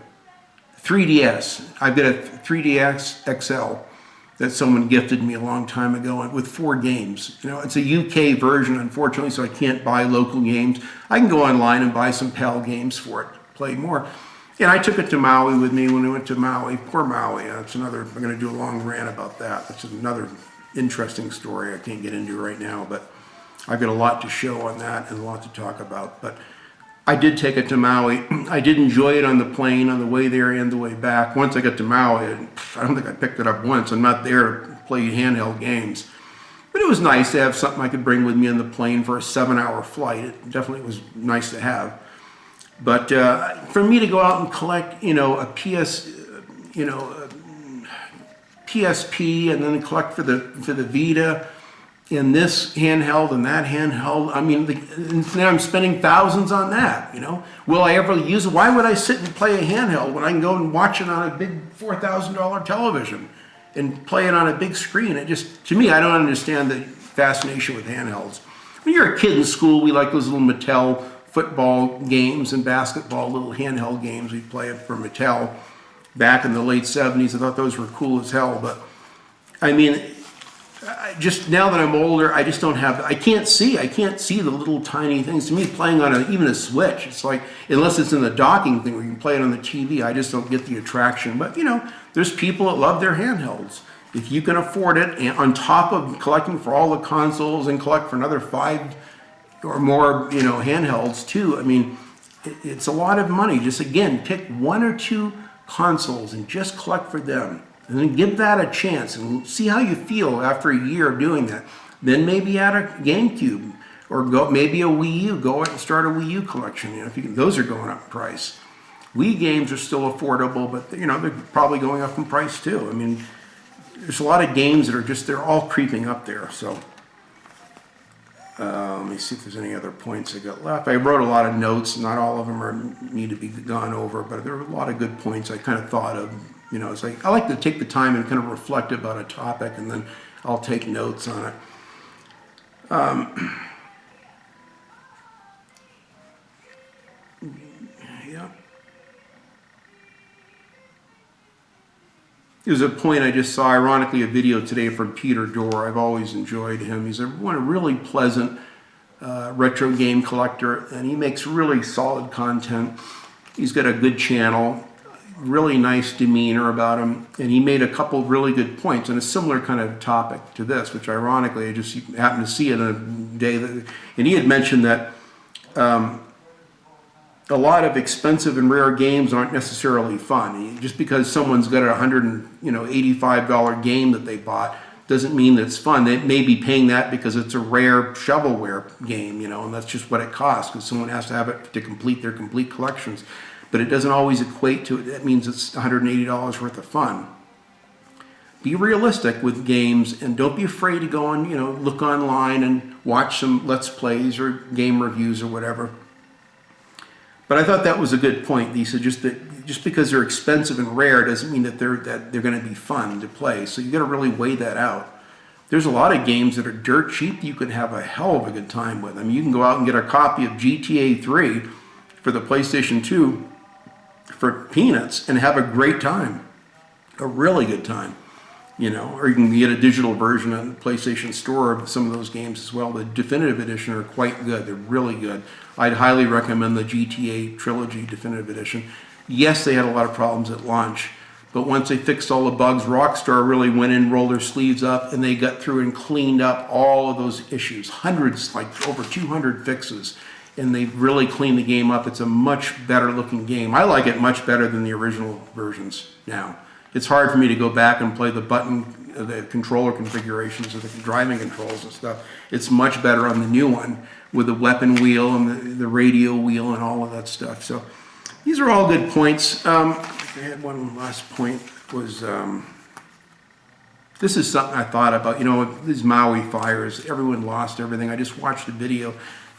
3DS. I've got a 3DS XL that someone gifted me a long time ago with 4 games. It's a UK version, unfortunately, so I can't buy local games. I can go online and buy some PAL games for it, play more. And I took it to Maui with me when we went to Maui. Poor Maui. That's another, I'm going to do a long rant about that. That's another interesting story I can't get into right now, but I've got a lot to show on that and a lot to talk about. But I did take it to Maui. I did enjoy it on the plane, on the way there and the way back. Once I got to Maui, I don't think I picked it up once. I'm not there to play handheld games. But it was nice to have something I could bring with me on the plane for a 7-hour flight. It definitely was nice to have. But for me to go out and collect, a PSP, and then collect for the Vita, and this handheld and that handheld, I mean, now I'm spending thousands on that. Will I ever use it? Why would I sit and play a handheld when I can go and watch it on a big $4,000 television and play it on a big screen? It just, to me, I don't understand the fascination with handhelds. When you're a kid in school, we like those little Mattel football games and basketball, little handheld games we play for Mattel back in the late 70s. I thought those were cool as hell. But I mean, just now that I'm older, I just don't have, I can't see the little tiny things. To me, playing on even a Switch, it's like, unless it's in the docking thing where you can play it on the TV, I just don't get the attraction. But there's people that love their handhelds. If you can afford it, and on top of collecting for all the consoles and collect for another 5 or more, handhelds too, I mean, it's a lot of money. Just again, pick 1 or 2 consoles and just collect for them. And then give that a chance and see how you feel after a year of doing that. Then maybe add a GameCube Or go maybe a Wii U. Go out and start a Wii U collection. You know, if you can, those are going up in price. Wii games are still affordable, but you know they're probably going up in price too. I mean, there's a lot of games that are just they're all creeping up there. So let me see if there's any other points I got left. I wrote a lot of notes. Not all of them need to be gone over, but there are a lot of good points I kind of thought of. You know, it's like I like to take the time and kind of reflect about a topic, and then I'll take notes on it. Yeah. There's a point I just saw, ironically, a video today from Peter Dorr. I've always enjoyed him. He's a really pleasant retro game collector, and he makes really solid content. He's got a good channel, really nice demeanor about him, and he made a couple really good points on a similar kind of topic to this, which ironically I just happened to see it on a day that, and he had mentioned that a lot of expensive and rare games aren't necessarily fun. Just because someone's got a $185 game that they bought doesn't mean that it's fun. They may be paying that because it's a rare shovelware game, you know, and that's just what it costs because someone has to have it to complete their complete collections. But it doesn't always equate to it. That means it's $180 worth of fun. Be realistic with games and don't be afraid to go on, you know, look online and watch some Let's Plays or game reviews or whatever. But I thought that was a good point, Lisa. Just because they're expensive and rare doesn't mean that they're going to be fun to play. So you got to really weigh that out. There's a lot of games that are dirt cheap that you could have a hell of a good time with. I mean, you can go out and get a copy of GTA 3 for the PlayStation 2 for peanuts and have a great time, a really good time. You know, or you can get a digital version on the PlayStation Store of some of those games as well. The Definitive Edition are quite good. They're really good. I'd highly recommend the GTA Trilogy Definitive Edition. Yes, they had a lot of problems at launch, but once they fixed all the bugs, Rockstar really went in, rolled their sleeves up, and they got through and cleaned up all of those issues. Hundreds, like over 200 fixes, and they really cleaned the game up. It's a much better looking game. I like it much better than the original versions now. It's hard for me to go back and play the controller configurations of the driving controls and stuff. It's much better on the new one with the weapon wheel and the radio wheel and all of that stuff. So these are all good points. I had one last point was, this is something I thought about, you know, these Maui fires, everyone lost everything. I just watched a video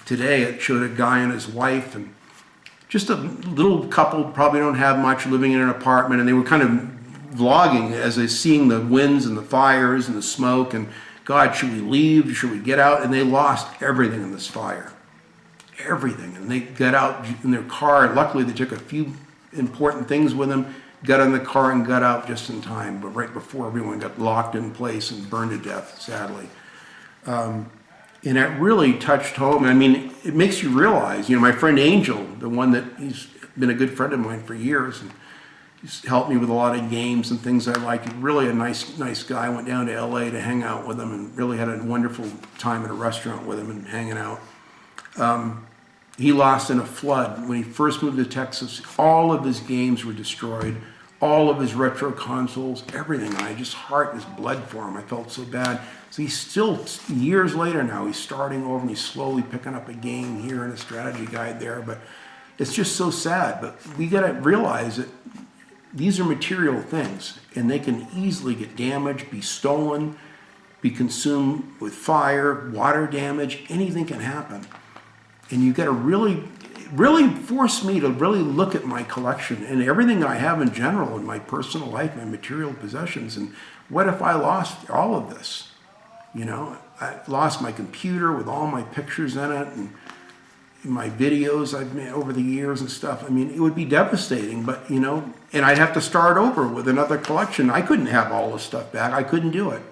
today. It showed a guy and his wife and just a little couple, probably don't have much, living in an apartment, and they were kind of vlogging as they're seeing the winds and the fires and the smoke and God, should we leave? Should we get out? And they lost everything in this fire. Everything. And they got out in their car. Luckily, they took a few important things with them, got in the car and got out just in time, but right before everyone got locked in place and burned to death, sadly. And it really touched home. I mean, it makes you realize, you know, my friend Angel, the one that he's been a good friend of mine for years, and he's helped me with a lot of games and things I like. Really a nice guy. Went down to LA to hang out with him and really had a wonderful time at a restaurant with him and hanging out. He lost in a flood. When he first moved to Texas, all of his games were destroyed, all of his retro consoles, everything. Heart is bled for him. I felt so bad. So he's still, years later now, he's starting over and he's slowly picking up a game here and a strategy guide there. But it's just so sad. But we got to realize that these are material things, and they can easily get damaged, be stolen, be consumed with fire, water damage. Anything can happen. And you got to really force me to really look at my collection and everything I have in general in my personal life, my material possessions, and what if I lost all of this? You know, I lost my computer with all my pictures in it and my videos I've made over the years and stuff. I mean, it would be devastating, but you know, and I'd have to start over with another collection. I couldn't have all this stuff back. I couldn't do it.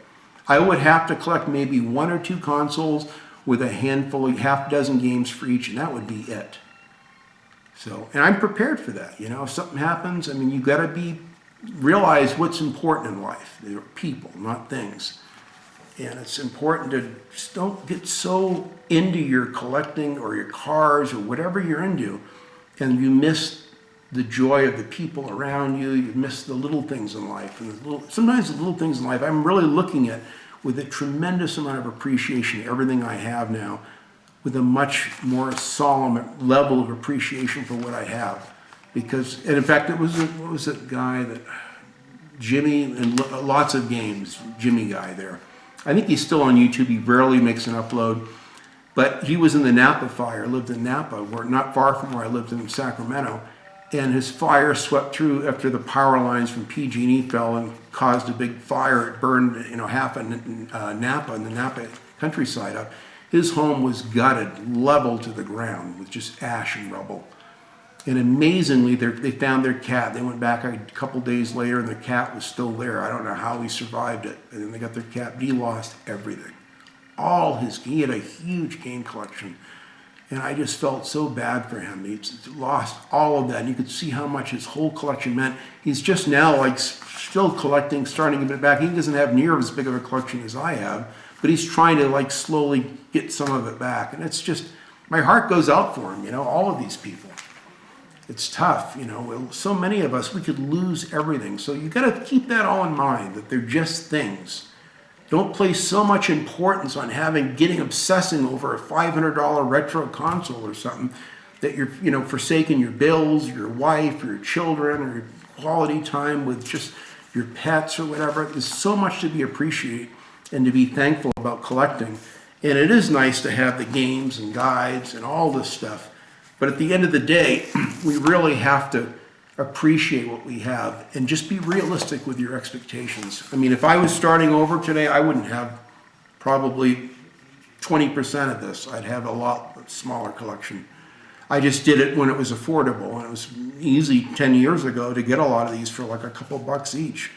I would have to collect maybe 1 or 2 consoles with a handful, half dozen games for each, and that would be it. So, and I'm prepared for that. You know, if something happens, I mean, you got to realize what's important in life. They're people, not things. And it's important to just don't get so into your collecting or your cars or whatever you're into, and you miss the joy of the people around you. You miss the little things in life. And sometimes the little things in life, I'm really looking at with a tremendous amount of appreciation, everything I have now. with a much more solemn level of appreciation for what I have. Because, and in fact, what was that guy that, Jimmy, and lots of games, Jimmy guy there. I think he's still on YouTube. He rarely makes an upload. But he was in the Napa fire, lived in Napa, not far from where I lived in Sacramento. And his fire swept through after the power lines from PG&E fell and caused a big fire. It burned, half of Napa and the Napa countryside up. His home was gutted, leveled to the ground with just ash and rubble. And amazingly, they found their cat. They went back a couple days later, and the cat was still there. I don't know how he survived it. And then they got their cat, but he lost everything. He had a huge game collection. And I just felt so bad for him. He lost all of that. And you could see how much his whole collection meant. He's just now still collecting, starting to get it back. He doesn't have near as big of a collection as I have, but he's trying to slowly get some of it back. And it's just, my heart goes out for him, all of these people. It's tough, so many of us, we could lose everything. So you got to keep that all in mind, that they're just things. Don't place so much importance on getting obsessing over a $500 retro console or something that you're, forsaking your bills, your wife, your children, or your quality time with just your pets or whatever. There's so much to be appreciated and to be thankful about collecting. And it is nice to have the games and guides and all this stuff. But at the end of the day, we really have to appreciate what we have and just be realistic with your expectations. I mean, if I was starting over today, I wouldn't have probably 20% of this. I'd have a lot smaller collection. I just did it when it was affordable, and it was easy 10 years ago to get a lot of these for a couple bucks each.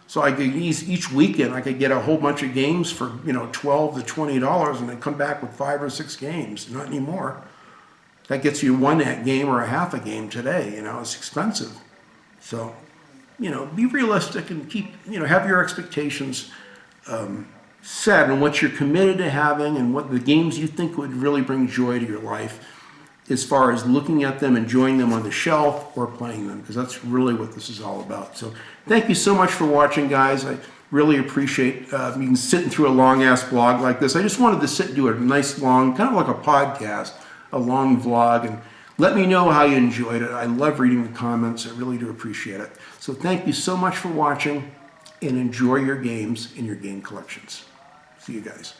So I could each weekend I could get a whole bunch of games for $12 to $20, and then come back with 5 or 6 games. Not anymore. That gets you one game or a half a game today. It's expensive. So, be realistic and keep, have your expectations set on what you're committed to having and what the games you think would really bring joy to your life, as far as looking at them, enjoying them on the shelf, or playing them, because that's really what this is all about. So thank you so much for watching, guys. I really appreciate you sitting through a long-ass blog like this. I just wanted to sit and do a nice long, kind of like a podcast, a long vlog, and let me know how you enjoyed it. I love reading the comments. I really do appreciate it. So thank you so much for watching, and enjoy your games and your game collections. See you guys.